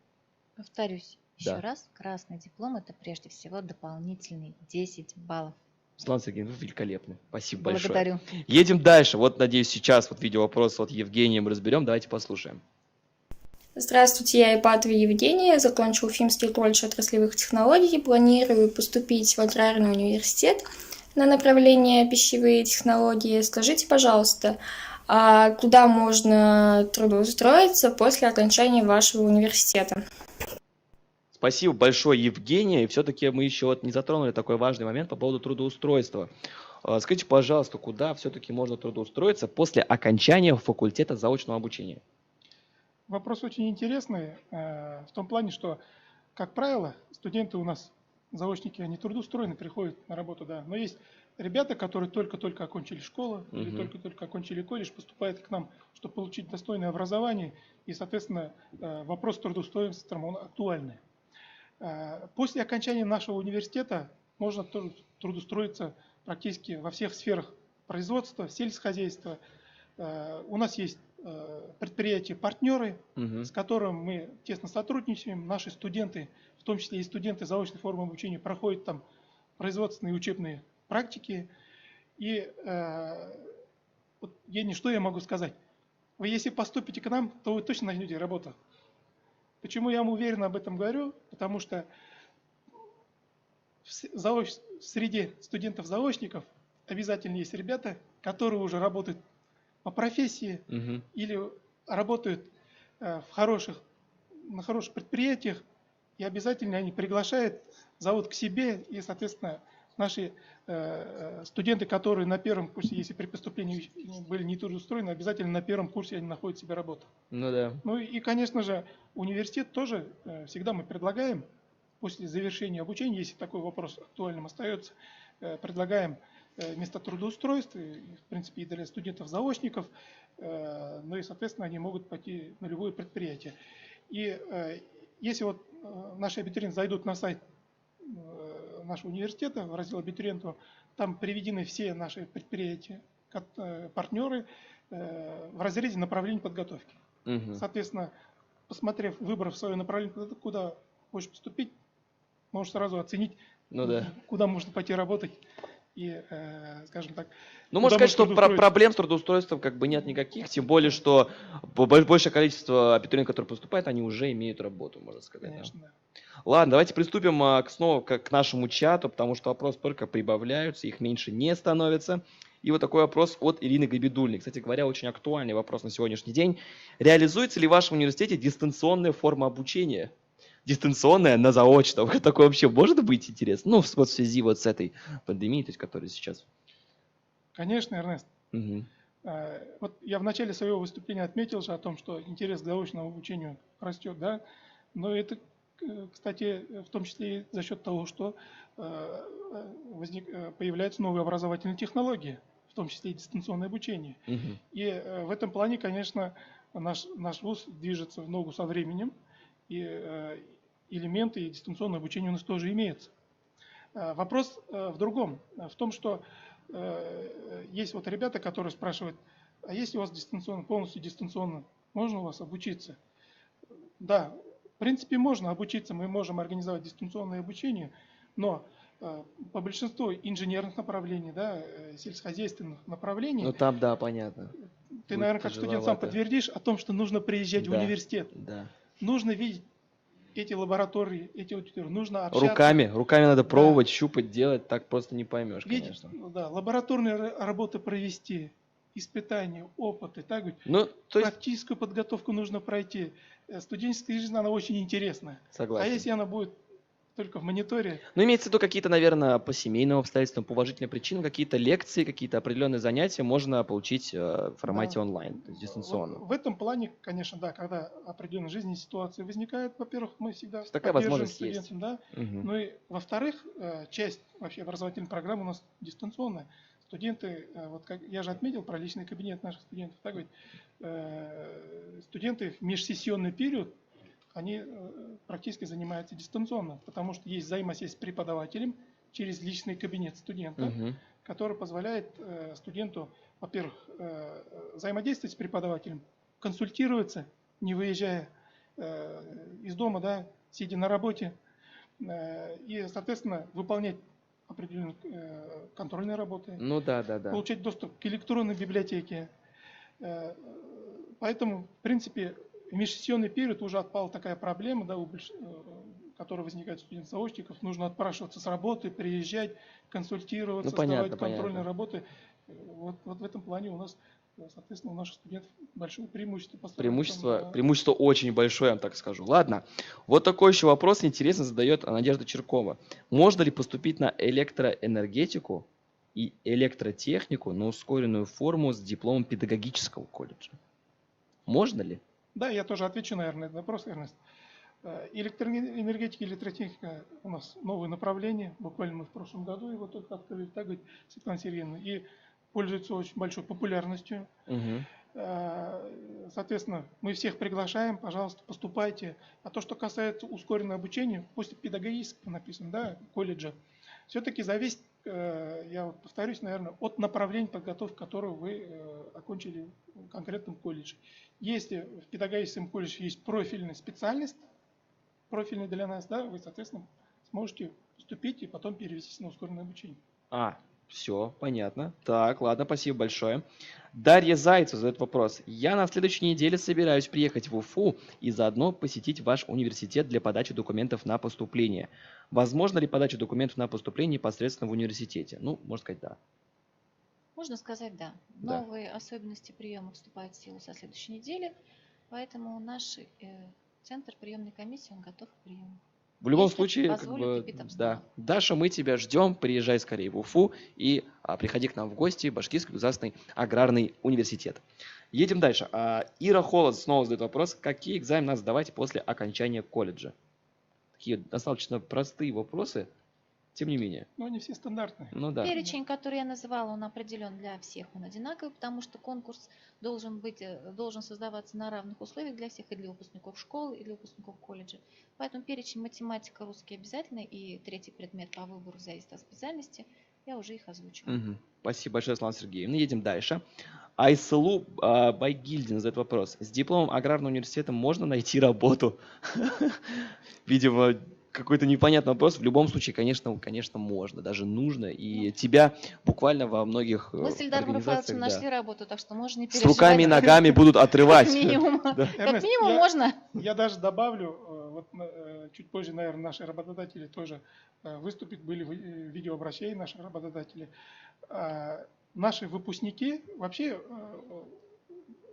Повторюсь Да. еще раз. Красный диплом – это прежде всего дополнительные 10 баллов. Светлана Сергеевна, вы великолепны. Спасибо Благодарю. большое. Едем дальше. Вот, надеюсь, сейчас вот видео-вопрос от Евгения мы разберем. Давайте послушаем. Здравствуйте, я Ипатова Евгения, закончила Уфимский колледж отраслевых технологий, планирую поступить в аграрный университет на направление пищевые технологии. Скажите, пожалуйста, а куда можно трудоустроиться после окончания вашего университета? Спасибо большое, Евгения. И все-таки мы еще вот не затронули такой важный момент по поводу трудоустройства. Скажите, пожалуйста, куда все-таки можно трудоустроиться после окончания факультета заочного обучения? Вопрос очень интересный в том плане, что, как правило, студенты у нас, заочники, они трудоустроены, приходят на работу, да. Но есть ребята, которые только-только окончили школу или только-только окончили колледж, поступают к нам, чтобы получить достойное образование. И, соответственно, вопрос трудоустройства он актуальный. После окончания нашего университета можно трудоустроиться практически во всех сферах производства, сельскохозяйства. У нас есть предприятия-партнеры, с которыми мы тесно сотрудничаем. Наши студенты, в том числе и студенты заочной формы обучения, проходят там производственные учебные практики. И, Евгений, что я могу сказать? Вы если поступите к нам, то вы точно найдете работу. Почему я вам уверенно об этом говорю? Потому что в среде студентов-заочников обязательно есть ребята, которые уже работают по профессии или работают на хороших предприятиях, и обязательно они приглашают, зовут к себе, и, соответственно, наши студенты, которые на первом курсе, если при поступлении были не трудоустроены, обязательно на первом курсе они находят себе работу. Ну да. Ну и, конечно же, университет тоже всегда мы предлагаем, после завершения обучения, если такой вопрос актуальным остается, предлагаем места трудоустройства, в принципе, и для студентов-заочников, ну и, соответственно, они могут пойти на любое предприятие. И если вот наши абитуриенты зайдут на сайт нашего университета, в раздел абитуриентов, там приведены все наши предприятия, партнеры в разрезе направлений подготовки. Соответственно, посмотрев, выбрав свое направление, куда хочешь поступить, можешь сразу оценить, куда можно пойти работать. И, скажем так, ну, можно сказать, что проблем с трудоустройством как бы нет никаких, тем более, что большее количество абитуриентов, которые поступают, они уже имеют работу, можно сказать. Конечно, да. Ладно, давайте приступим снова к нашему чату, потому что вопросы только прибавляются, их меньше не становится. И вот такой вопрос от Ирины Габидульной. Кстати говоря, очень актуальный вопрос на сегодняшний день. Реализуется ли в вашем университете дистанционная форма обучения? Дистанционная на заочном. Такое вообще может быть интересно? Ну, вот в связи вот с этой пандемией, то есть, которая сейчас. Конечно, Эрнест. Вот я в начале своего выступления отметил же о том, что интерес к заочному обучению растет, да. Но это, кстати, в том числе и за счет того, что появляются новые образовательные технологии, в том числе и дистанционное обучение. И в этом плане, конечно, наш вуз движется в ногу со временем. И элементы и дистанционное обучение у нас тоже имеются. Вопрос в другом, в том, что есть вот ребята, которые спрашивают, а если у вас дистанционно, полностью дистанционно, можно у вас обучиться? Да, в принципе можно обучиться, мы можем организовать дистанционное обучение, но по большинству инженерных направлений, да, сельскохозяйственных направлений, Ну там, да, понятно. ты, Будет наверное, как студент сам тяжеловато. подтвердишь о том, что нужно приезжать в Да, университет, да. нужно видеть эти лаборатории, эти аудитории, нужно общаться. Руками надо Да. пробовать, щупать, делать, так просто не поймешь, Видеть, конечно. да, лабораторные работы провести, испытания, опыты, так ведь. Ну, то есть, Практическую подготовку нужно пройти. Студенческая жизнь, она очень интересная. А согласен. если она будет только в мониторе, Ну, имеется в виду какие-то, наверное, по семейным обстоятельствам, по уважительным причинам, какие-то лекции, какие-то определенные занятия можно получить в формате да, онлайн, то есть дистанционно. в этом плане, конечно, да, когда определенные жизненные ситуации возникают, во-первых, мы всегда Такая поддерживаем возможность есть. студентам, да. Мгм. Ну и во-вторых, часть вообще образовательной программы у нас дистанционная. Студенты, вот как я же отметил про личный кабинет наших студентов, так ведь студенты в межсессионный период, они практически занимаются дистанционно, потому что есть взаимосвязь с преподавателем через личный кабинет студента, Мгм. который позволяет студенту, во-первых, взаимодействовать с преподавателем, консультироваться, не выезжая из дома, да, сидя на работе, и, соответственно, выполнять определенные контрольные работы, Ну да, да, да. получать доступ к электронной библиотеке. Поэтому, в принципе, в межсессионный период уже отпала такая проблема, да, которая возникает у студентов-заочников. Нужно отпрашиваться с работы, приезжать, консультироваться, Ну, понятно, сдавать контрольные понятно. работы. Вот в этом плане у нас, соответственно, у наших студентов большое преимущество по сравнению Преимущество очень большое, я вам так скажу. Ладно, вот такой еще вопрос интересно задает Надежда Черкова. Можно ли поступить на электроэнергетику и электротехнику на ускоренную форму с дипломом педагогического колледжа? Можно ли? Да, я тоже отвечу, наверное, на этот вопрос, Эрнест. Электроэнергетика и электротехника у нас новое направление. Буквально мы в прошлом году его только открыли, так говорит Светлана Сергеевна, и пользуется очень большой популярностью. Мгм. Соответственно, мы всех приглашаем, пожалуйста, поступайте. А то, что касается ускоренного обучения, после педагогического написано, да, колледжа, все-таки зависит, я вот повторюсь, наверное, от направления подготовки, которую вы окончили в конкретном колледже. Если в педагогическом колледже есть профильная специальность, профильный для нас, да, вы, соответственно, сможете поступить и потом перевестись на ускоренное обучение. Все, понятно. Так, ладно, спасибо большое. Дарья Зайцева задает вопрос. Я на следующей неделе собираюсь приехать в Уфу и заодно посетить ваш университет для подачи документов на поступление. Возможно ли подача документов на поступление непосредственно в университете? Ну, можно сказать, да. Можно сказать да. Да. Новые особенности приема вступают в силу со следующей недели, поэтому наш центр приемной комиссии, он готов к приему. В любом Если случае, как позволит бы, эпидобстоятельства. да. Даша, мы тебя ждем. Приезжай скорее в Уфу и приходи к нам в гости в Башкирский государственный аграрный университет. Едем дальше. Ира Холод снова задает вопрос. Какие экзамены надо сдавать после окончания колледжа? Такие достаточно простые вопросы, тем не менее. Но они все стандартные. Ну да. Перечень, который я называла, он определен для всех, он одинаковый, потому что конкурс должен создаваться на равных условиях для всех, и для выпускников школы, и для выпускников колледжа. Поэтому перечень математика, русский обязательно, и третий предмет по выбору зависит от специальности. Я уже их озвучила. Мгм. Спасибо большое, Светлана Сергеевна. Едем дальше. Айсылу Байгильдин задает вопрос. С дипломом аграрного университета можно найти работу? Видимо, какой-то непонятный вопрос. В любом случае, конечно, можно, даже нужно. И тебя буквально во многих Мы с Ильдаром Рафаэловичем организациях, нашли да, работу, так что можно не с переживать. руками и ногами будут Как отрывать. минимум, Да. как Эрнест, минимум можно. Я даже добавлю, вот чуть позже, наверное, наши работодатели тоже выступят, были видеообращения наших работодателей. Наши выпускники, вообще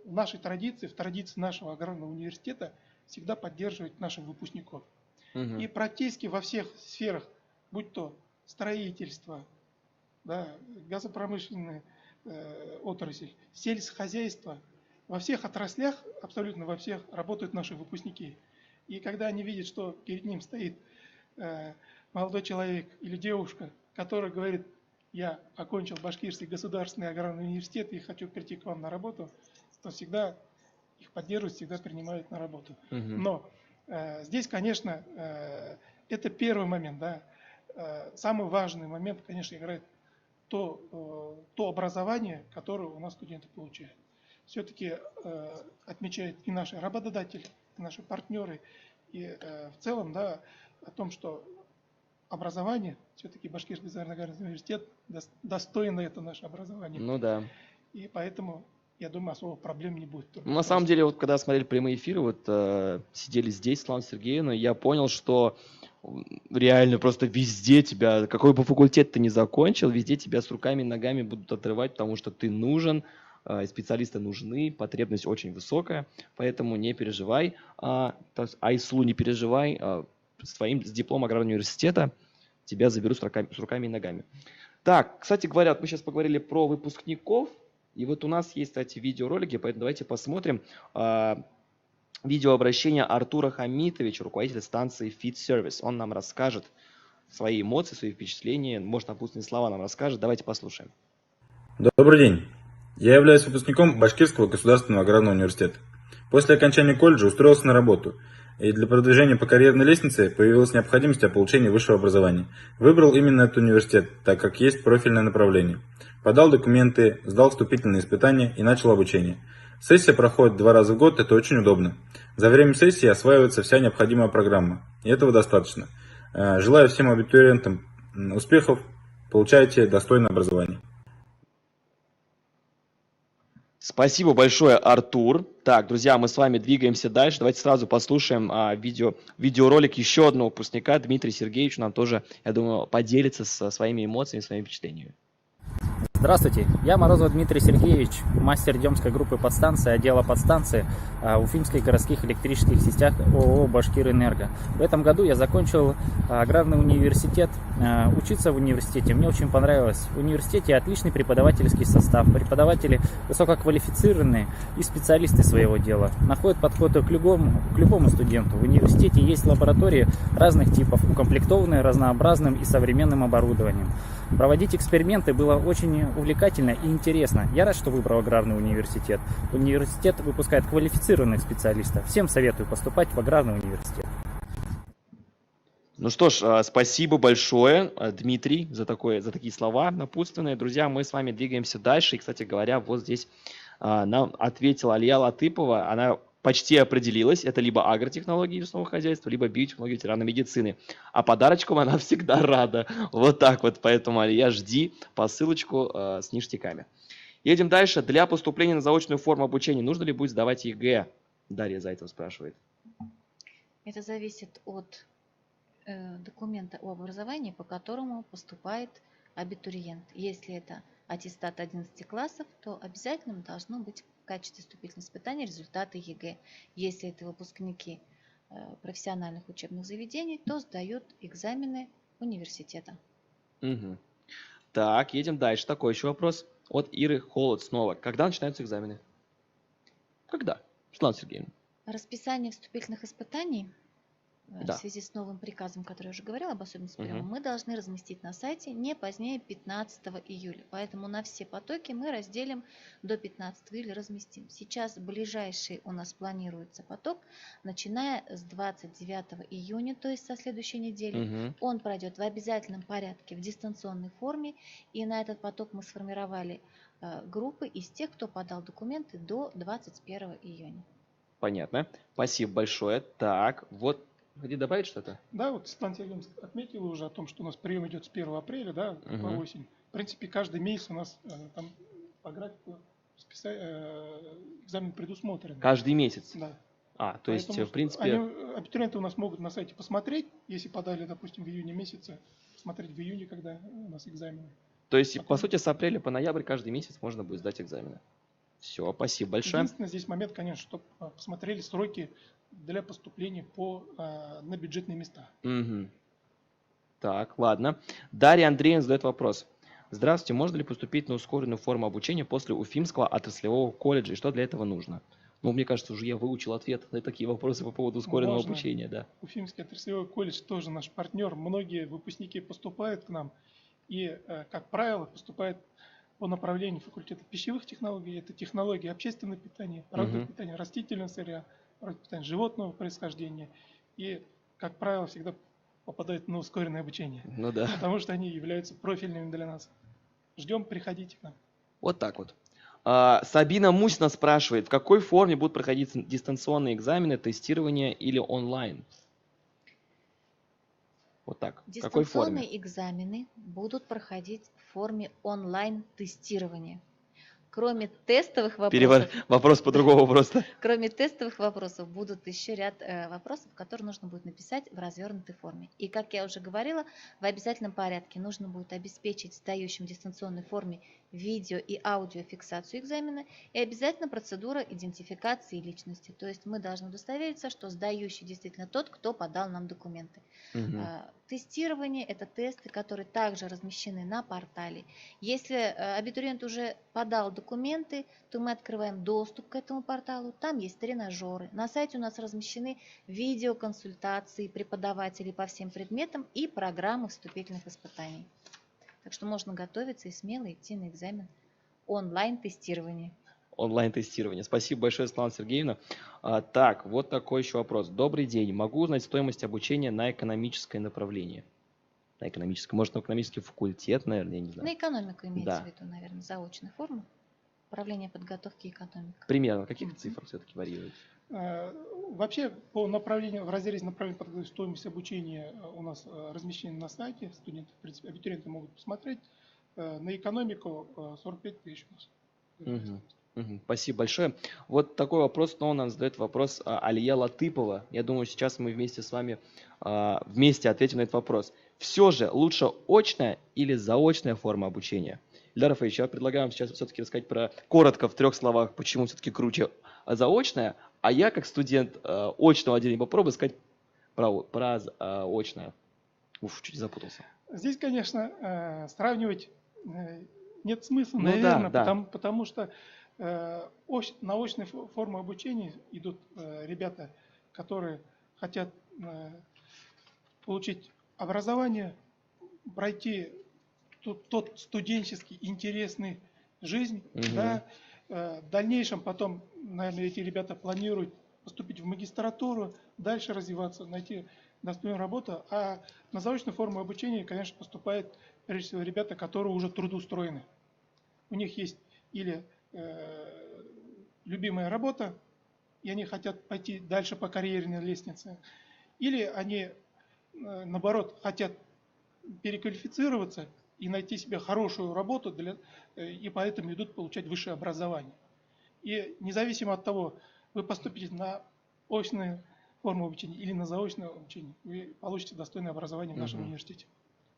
в нашей традиции, в традиции нашего аграрного университета всегда поддерживают наших выпускников. Мгм. И практически во всех сферах, будь то строительство, да, газопромышленная отрасль, сельскохозяйство, во всех отраслях, абсолютно во всех, работают наши выпускники. И когда они видят, что перед ним стоит молодой человек или девушка, который говорит: я окончил Башкирский государственный аграрный университет и хочу прийти к вам на работу, то всегда их поддерживают, всегда принимают на работу. Мгм. Но здесь, конечно, это первый момент, да. Самый важный момент, конечно, играет то образование, которое у нас студенты получают. Все-таки отмечают и наши работодатели, и наши партнеры, и в целом, да, о том, что образование, все-таки Башкирский государственный университет достойно это наше образование. Ну да. И поэтому, я думаю, особо проблем не будет. Ну, на самом деле, вот когда смотрели прямые эфиры, вот сидели здесь, Светлана Сергеевна, я понял, что реально просто везде тебя, какой бы факультет ты ни закончил, везде тебя с руками и ногами будут отрывать, потому что ты нужен, специалисты нужны, потребность очень высокая, поэтому не переживай, Айслу не переживай, с дипломом аграрного университета тебя заберут с руками и ногами. Так, кстати говоря, мы сейчас поговорили про выпускников, и вот у нас есть, кстати, видеоролики, поэтому давайте посмотрим видеообращение Артура Хамитовича, руководителя станции Feed Service. Он нам расскажет свои эмоции, свои впечатления, может, напутственные слова нам расскажет. Давайте послушаем. Добрый день. Я являюсь выпускником Башкирского государственного аграрного университета. После окончания колледжа устроился на работу, и для продвижения по карьерной лестнице появилась необходимость о получении высшего образования. Выбрал именно этот университет, так как есть профильное направление. Подал документы, сдал вступительные испытания и начал обучение. Сессия проходит 2 раза в год, это очень удобно. За время сессии осваивается вся необходимая программа, и этого достаточно. Желаю всем абитуриентам успехов, получайте достойное образование. Спасибо большое, Артур. Так, друзья, мы с вами двигаемся дальше. Давайте сразу послушаем видеоролик еще одного выпускника. Дмитрий Сергеевич нам тоже, я думаю, поделится со своими эмоциями, своими впечатлениями. Здравствуйте, я Морозов Дмитрий Сергеевич, мастер Демской группы подстанции, отдела подстанции Уфимских городских электрических сетях ООО «Башкирэнерго». В этом году я закончил аграрный университет. Учиться в университете мне очень понравилось. В университете отличный преподавательский состав, преподаватели высококвалифицированные и специалисты своего дела. Находят подход к любому студенту. В университете есть лаборатории разных типов, укомплектованные разнообразным и современным оборудованием. Проводить эксперименты было очень увлекательно и интересно. Я рад, что выбрал аграрный университет. Университет выпускает квалифицированных специалистов. Всем советую поступать в аграрный университет. Ну что ж, спасибо большое, Дмитрий, за такие слова напутственные. Друзья, мы с вами двигаемся дальше. И, кстати говоря, вот здесь нам ответила Алия Латыпова. Она почти определилась. Это либо агротехнологии лесного хозяйства, либо биотехнологии ветеринарной медицины. А подарочком она всегда рада. Вот так вот. Поэтому, Алия, жди посылочку с ништяками. Едем дальше. Для поступления на заочную форму обучения нужно ли будет сдавать ЕГЭ? Дарья Зайцева спрашивает. Это зависит от документа об образовании, по которому поступает абитуриент. Если это аттестат 11 классов, то обязательно должно быть в качестве вступительного испытания результаты ЕГЭ. Если это выпускники профессиональных учебных заведений, то сдают экзамены университета. Угу. Так, едем дальше. Такой еще вопрос от Иры Холод снова. Когда начинаются экзамены? Когда? Светлана Сергеевна. Расписание вступительных испытаний Да. в связи с новым приказом, который я уже говорила об особенностях приема, мы должны разместить на сайте не позднее 15 июля. Поэтому на все потоки мы разделим до 15 июля, разместим. Сейчас ближайший у нас планируется поток, начиная с 29 июня, то есть со следующей недели. Он пройдет в обязательном порядке в дистанционной форме. И на этот поток мы сформировали группы из тех, кто подал документы до 21 июня. Понятно. Спасибо большое. Так, вот. Хотите добавить что-то? Да, вот Светлана Сергеевна отметила уже о том, что у нас прием идет с 1 апреля, да, по осень. В принципе, каждый месяц у нас там по графику экзамен предусмотрен. Каждый месяц? Да. То есть, в принципе... Абитуриенты у нас могут на сайте посмотреть, если подали, допустим, в июне месяце, посмотреть в июне, когда у нас экзамены. То есть, по сути, с апреля по ноябрь каждый месяц можно будет сдать экзамены. Все, спасибо большое. Единственный здесь момент, конечно, чтобы посмотрели сроки для поступления на бюджетные места. Угу. Так, ладно. Дарья Андреевна задает вопрос. Здравствуйте, можно ли поступить на ускоренную форму обучения после Уфимского отраслевого колледжа? И что для этого нужно? Ну, мне кажется, уже я выучил ответ на такие вопросы по поводу ускоренного обучения. Да. Уфимский отраслевой колледж тоже наш партнер. Многие выпускники поступают к нам и, как правило, поступают по направлению факультета пищевых технологий. Это технологии общественного питания, продуктов питания, растительного сырья, продуктов питания животного происхождения. И, как правило, всегда попадают на ускоренное обучение. Ну да. Потому что они являются профильными для нас. Ждем, приходите к нам. Вот так вот. Сабина Мусина спрашивает, в какой форме будут проходить дистанционные экзамены, тестирование или онлайн? Вот так. В какой форме? Дистанционные экзамены будут проходить в форме онлайн-тестирования. Кроме тестовых вопросов, Вопрос по-другому просто. кроме тестовых вопросов будут еще ряд вопросов, которые нужно будет написать в развернутой форме. И, как я уже говорила, в обязательном порядке нужно будет обеспечить сдающим в дистанционной форме видео и аудиофиксацию экзамена и обязательно процедура идентификации личности. То есть мы должны удостовериться, что сдающий действительно тот, кто подал нам документы. Тестирование – это тесты, которые также размещены на портале. Если абитуриент уже подал документы, то мы открываем доступ к этому порталу. Там есть тренажеры. На сайте у нас размещены видеоконсультации преподавателей по всем предметам и программы вступительных испытаний. Так что можно готовиться и смело идти на экзамен онлайн-тестирования. Онлайн-тестирование. Спасибо большое, Светлана Сергеевна. Так, вот такой еще вопрос. Добрый день. Могу узнать стоимость обучения на экономическое направление? На экономическое. Может, на экономический факультет, наверное, я не знаю. На экономику имеется Да. в виду, наверное, заочная форма. Управление подготовки и экономика. Примерно. Каких цифр все-таки варьирует? Вообще, по направлению, в разрезе направления подготовки стоимость обучения у нас размещена на сайте. Студенты, в принципе, абитуриенты могут посмотреть. На экономику 45 тысяч у нас. Спасибо большое. Вот такой вопрос, но нам задает вопрос Алия Латыпова. Я думаю, сейчас мы вместе с вами вместе ответим на этот вопрос. Все же лучше очная или заочная форма обучения? Ильдар Рафаэльевич, я предлагаю вам сейчас все-таки рассказать коротко в 3 словах, почему все-таки круче заочная, а я, как студент очного отделения, попробую сказать про очное. Чуть запутался. Здесь, конечно, сравнивать нет смысла, Ну наверное, да. потому что на очной форме обучения идут ребята, которые хотят получить образование, пройти тот студенческий интересный жизнь, да, в дальнейшем потом, наверное, эти ребята планируют поступить в магистратуру, дальше развиваться, найти достойную работу, а на заочную форму обучения, конечно, поступают, прежде всего, ребята, которые уже трудоустроены. У них есть или любимая работа, и они хотят пойти дальше по карьерной лестнице, или они, наоборот, хотят переквалифицироваться и найти себе хорошую работу, и поэтому идут получать высшее образование. И независимо от того, вы поступите на очную форму обучения или на заочное обучение, вы получите достойное образование в нашем университете.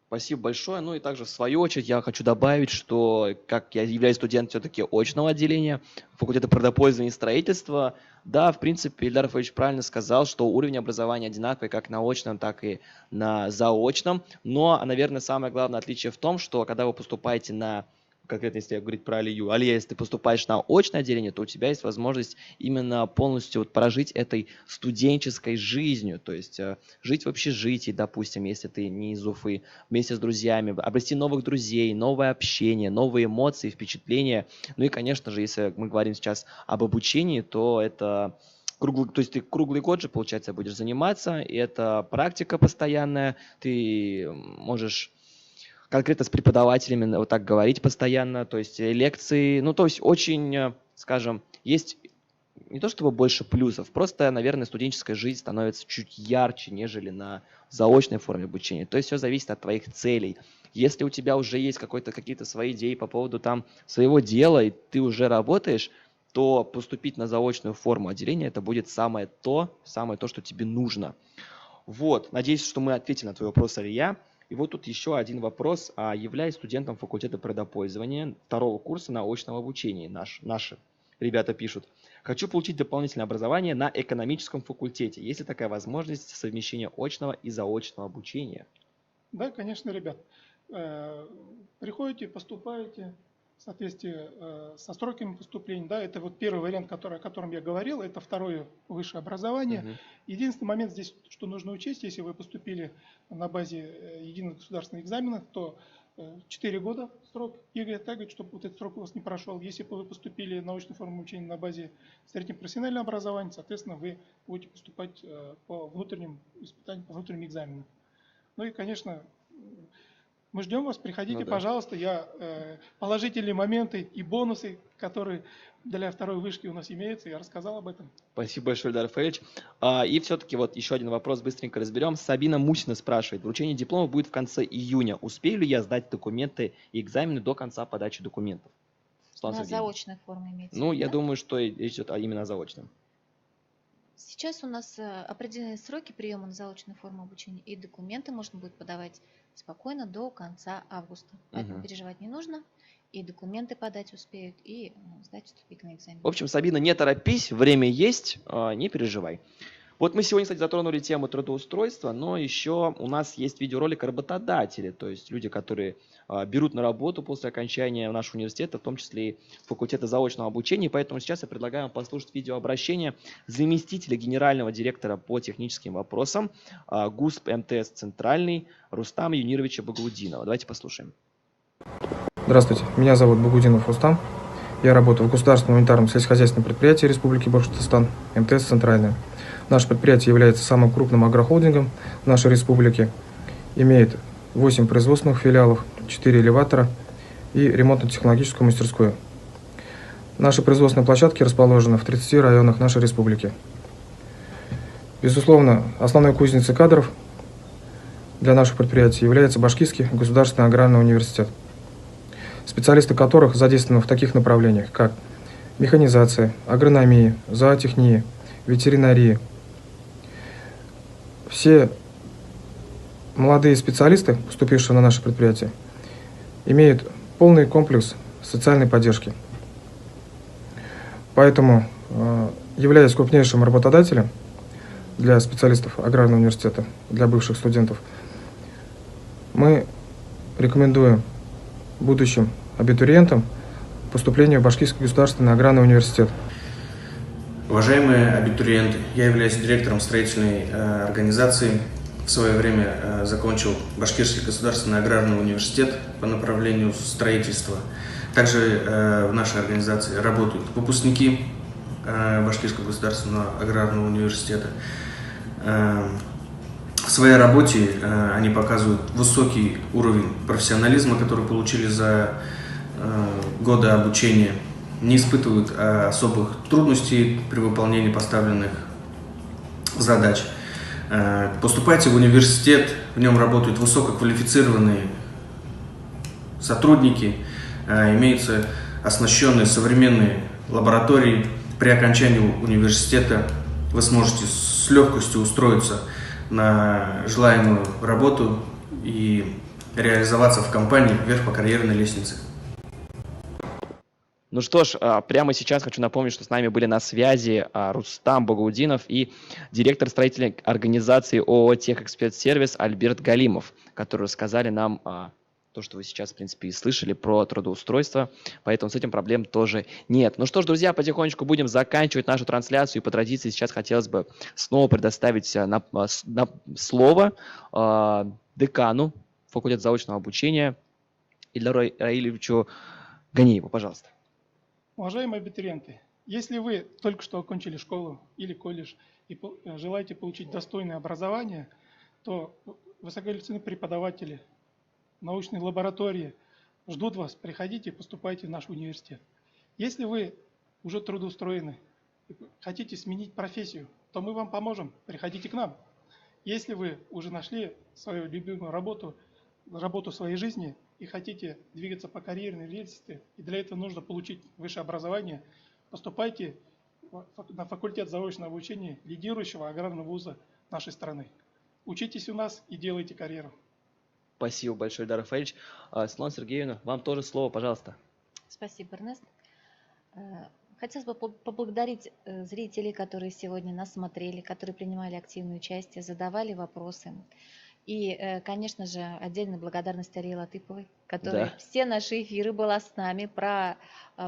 Спасибо большое. Ну и также в свою очередь я хочу добавить, что как я являюсь студентом все-таки очного отделения факультета природопользования и строительства, да, в принципе, Ильдар Рафаэльевич правильно сказал, что уровень образования одинаковый как на очном, так и на заочном. Но, наверное, самое главное отличие в том, что когда вы поступаете на, конкретно если говорить про Алию, Алия, если ты поступаешь на очное отделение, то у тебя есть возможность именно полностью прожить этой студенческой жизнью, то есть жить в общежитии, допустим, если ты не из Уфы, вместе с друзьями, обрести новых друзей, новое общение, новые эмоции, впечатления. Ну и, конечно же, если мы говорим сейчас об обучении, то это то есть ты круглый год же, получается, будешь заниматься, и это практика постоянная, ты можешь конкретно с преподавателями вот так говорить постоянно, то есть лекции, ну то есть очень, скажем, есть не то чтобы больше плюсов, просто, наверное, студенческая жизнь становится чуть ярче, нежели на заочной форме обучения. То есть все зависит от твоих целей. Если у тебя уже есть какие-то свои идеи по поводу там своего дела, и ты уже работаешь, то поступить на заочную форму отделения это будет самое то, что тебе нужно. Вот, надеюсь, что мы ответили на твой вопрос, Алия. И вот тут еще один вопрос. Являюсь студентом факультета природопользования 2-го курса научного обучения. Наши ребята пишут. Хочу получить дополнительное образование на экономическом факультете. Есть ли такая возможность совмещения очного и заочного обучения? Да, конечно, ребят. Приходите, поступаете в соответствии со сроками поступления. Да, это вот первый вариант, о котором я говорил, это 2-е высшее образование. Единственный момент здесь, что нужно учесть, если вы поступили на базе единых государственных экзаменов, то 4 года срок ЕГЭ, так, чтобы вот этот срок у вас не прошел. Если бы вы поступили на научную форму обучения на базе среднего профессионального образования, соответственно, вы будете поступать по внутренним испытаниям, по внутренним экзаменам. Ну и, конечно, Мы ждем вас, приходите, Ну да. пожалуйста. Положительные моменты и бонусы, которые для второй вышки у нас имеются, я рассказал об этом. Спасибо большое, Эльдар Рафаэльевич. И все-таки вот еще один вопрос быстренько разберем. Сабина Мусина спрашивает. Вручение диплома будет в конце июня. Успею ли я сдать документы и экзамены до конца подачи документов? Светлана На Сергеевна. заочной форме имеется. Ну, в виду, я да? думаю, что речь идет именно о заочном. Сейчас у нас определенные сроки приема на заочную форму обучения, и документы можно будет подавать спокойно до конца августа. Поэтому Мгм. переживать не нужно, и документы подать успеют, и сдать вступительный экзамен. В общем, Сабина, не торопись, время есть, не переживай. Вот мы сегодня, кстати, затронули тему трудоустройства, но еще у нас есть видеоролик работодатели, то есть люди, которые берут на работу после окончания нашего университета, в том числе и факультета заочного обучения. Поэтому сейчас я предлагаю вам послушать видеообращение заместителя генерального директора по техническим вопросам ГУСП МТС Центральный Рустама Юнировича Багаудинова. Давайте послушаем. Здравствуйте, меня зовут Багаудинов Рустам. Я работаю в государственном унитарном сельскохозяйственном предприятии Республики Башкортостан, МТС «Центральная». Наше предприятие является самым крупным агрохолдингом в нашей республике. Имеет 8 производственных филиалов, 4 элеватора и ремонтно-технологическую мастерскую. Наши производственные площадки расположены в 30 районах нашей республики. Безусловно, основной кузницей кадров для наших предприятий является Башкирский государственный аграрный университет, специалисты которых задействованы в таких направлениях, как механизация, агрономия, зоотехния, ветеринария. Все молодые специалисты, поступившие на наше предприятие, имеют полный комплекс социальной поддержки. Поэтому, являясь крупнейшим работодателем для специалистов аграрного университета, для бывших студентов, мы рекомендуем будущим абитуриентам поступление в Башкирский государственный аграрный университет. Уважаемые абитуриенты, я являюсь директором строительной организации. В свое время закончил Башкирский государственный аграрный университет по направлению строительства. Также в нашей организации работают выпускники Башкирского государственного аграрного университета. В своей работе они показывают высокий уровень профессионализма, который получили за годы обучения, не испытывают особых трудностей при выполнении поставленных задач. Поступайте в университет, в нем работают высококвалифицированные сотрудники, имеются оснащенные современные лаборатории. При окончании университета вы сможете с легкостью устроиться на желаемую работу и реализоваться в компании вверх по карьерной лестнице. Ну что ж, прямо сейчас хочу напомнить, что с нами были на связи Рустам Багаудинов и директор строительной организации ООО «Техэкспертсервис» Альберт Галимов, которые рассказали нам то, что вы сейчас, в принципе, и слышали про трудоустройство, поэтому с этим проблем тоже нет. Ну что ж, друзья, потихонечку будем заканчивать нашу трансляцию, и по традиции сейчас хотелось бы снова предоставить слово декану факультета заочного обучения Ильдару Раилевичу Ганиеву, пожалуйста. Уважаемые абитуриенты, если вы только что окончили школу или колледж и желаете получить достойное образование, то высококвалифицированные преподаватели, научные лаборатории ждут вас. Приходите, поступайте в наш университет. Если вы уже трудоустроены и хотите сменить профессию, то мы вам поможем. Приходите к нам. Если вы уже нашли свою любимую работу своей жизни и хотите двигаться по карьерной лестнице, и для этого нужно получить высшее образование, поступайте на факультет заочного обучения лидирующего аграрного вуза нашей страны. Учитесь у нас и делайте карьеру. Спасибо большое, Ильдар Рафаэльевич. Светлана Сергеевна, вам тоже слово, пожалуйста. Спасибо, Эрнест. Хотелось бы поблагодарить зрителей, которые сегодня нас смотрели, которые принимали активное участие, задавали вопросы. И, конечно же, отдельная благодарность Арии Латыповой, которая все наши эфиры была с нами. Про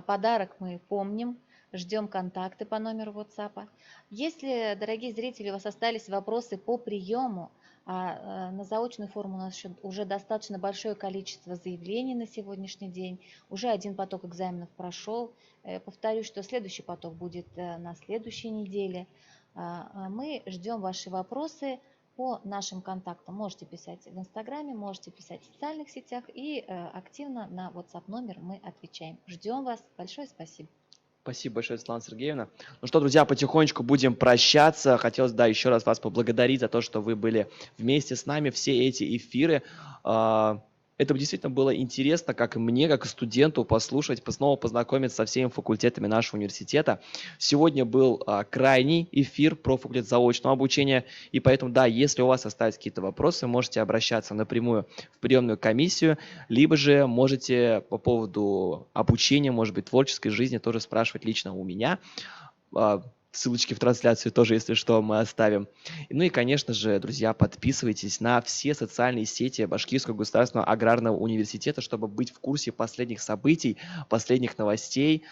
подарок мы помним, ждем контакты по номеру WhatsApp. Если, дорогие зрители, у вас остались вопросы по приему, на заочную форму у нас еще уже достаточно большое количество заявлений на сегодняшний день. Уже один поток экзаменов прошел. Повторюсь, что следующий поток будет на следующей неделе. Мы ждем ваши вопросы по нашим контактам. Можете писать в Инстаграме, можете писать в социальных сетях, и активно на WhatsApp номер мы отвечаем. Ждем вас. Большое спасибо. Спасибо большое, Светлана Сергеевна. Ну что, друзья, потихонечку будем прощаться. Хотелось, да, еще раз вас поблагодарить за то, что вы были вместе с нами все эти эфиры. Это действительно было интересно, как и мне, как и студенту, послушать, снова познакомиться со всеми факультетами нашего университета. Сегодня был крайний эфир про факультет заочного обучения, и поэтому, да, если у вас остались какие-то вопросы, можете обращаться напрямую в приемную комиссию, либо же можете по поводу обучения, может быть, творческой жизни тоже спрашивать лично у меня. Ссылочки в трансляцию тоже, если что, мы оставим. Ну и, конечно же, друзья, подписывайтесь на все социальные сети Башкирского государственного аграрного университета, чтобы быть в курсе последних событий, последних новостей.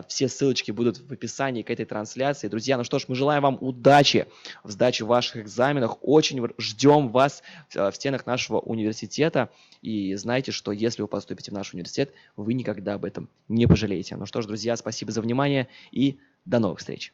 Все ссылочки будут в описании к этой трансляции. Друзья, ну что ж, мы желаем вам удачи в сдаче ваших экзаменов. Очень ждем вас в стенах нашего университета. И знайте, что если вы поступите в наш университет, вы никогда об этом не пожалеете. Ну что ж, друзья, спасибо за внимание и до новых встреч.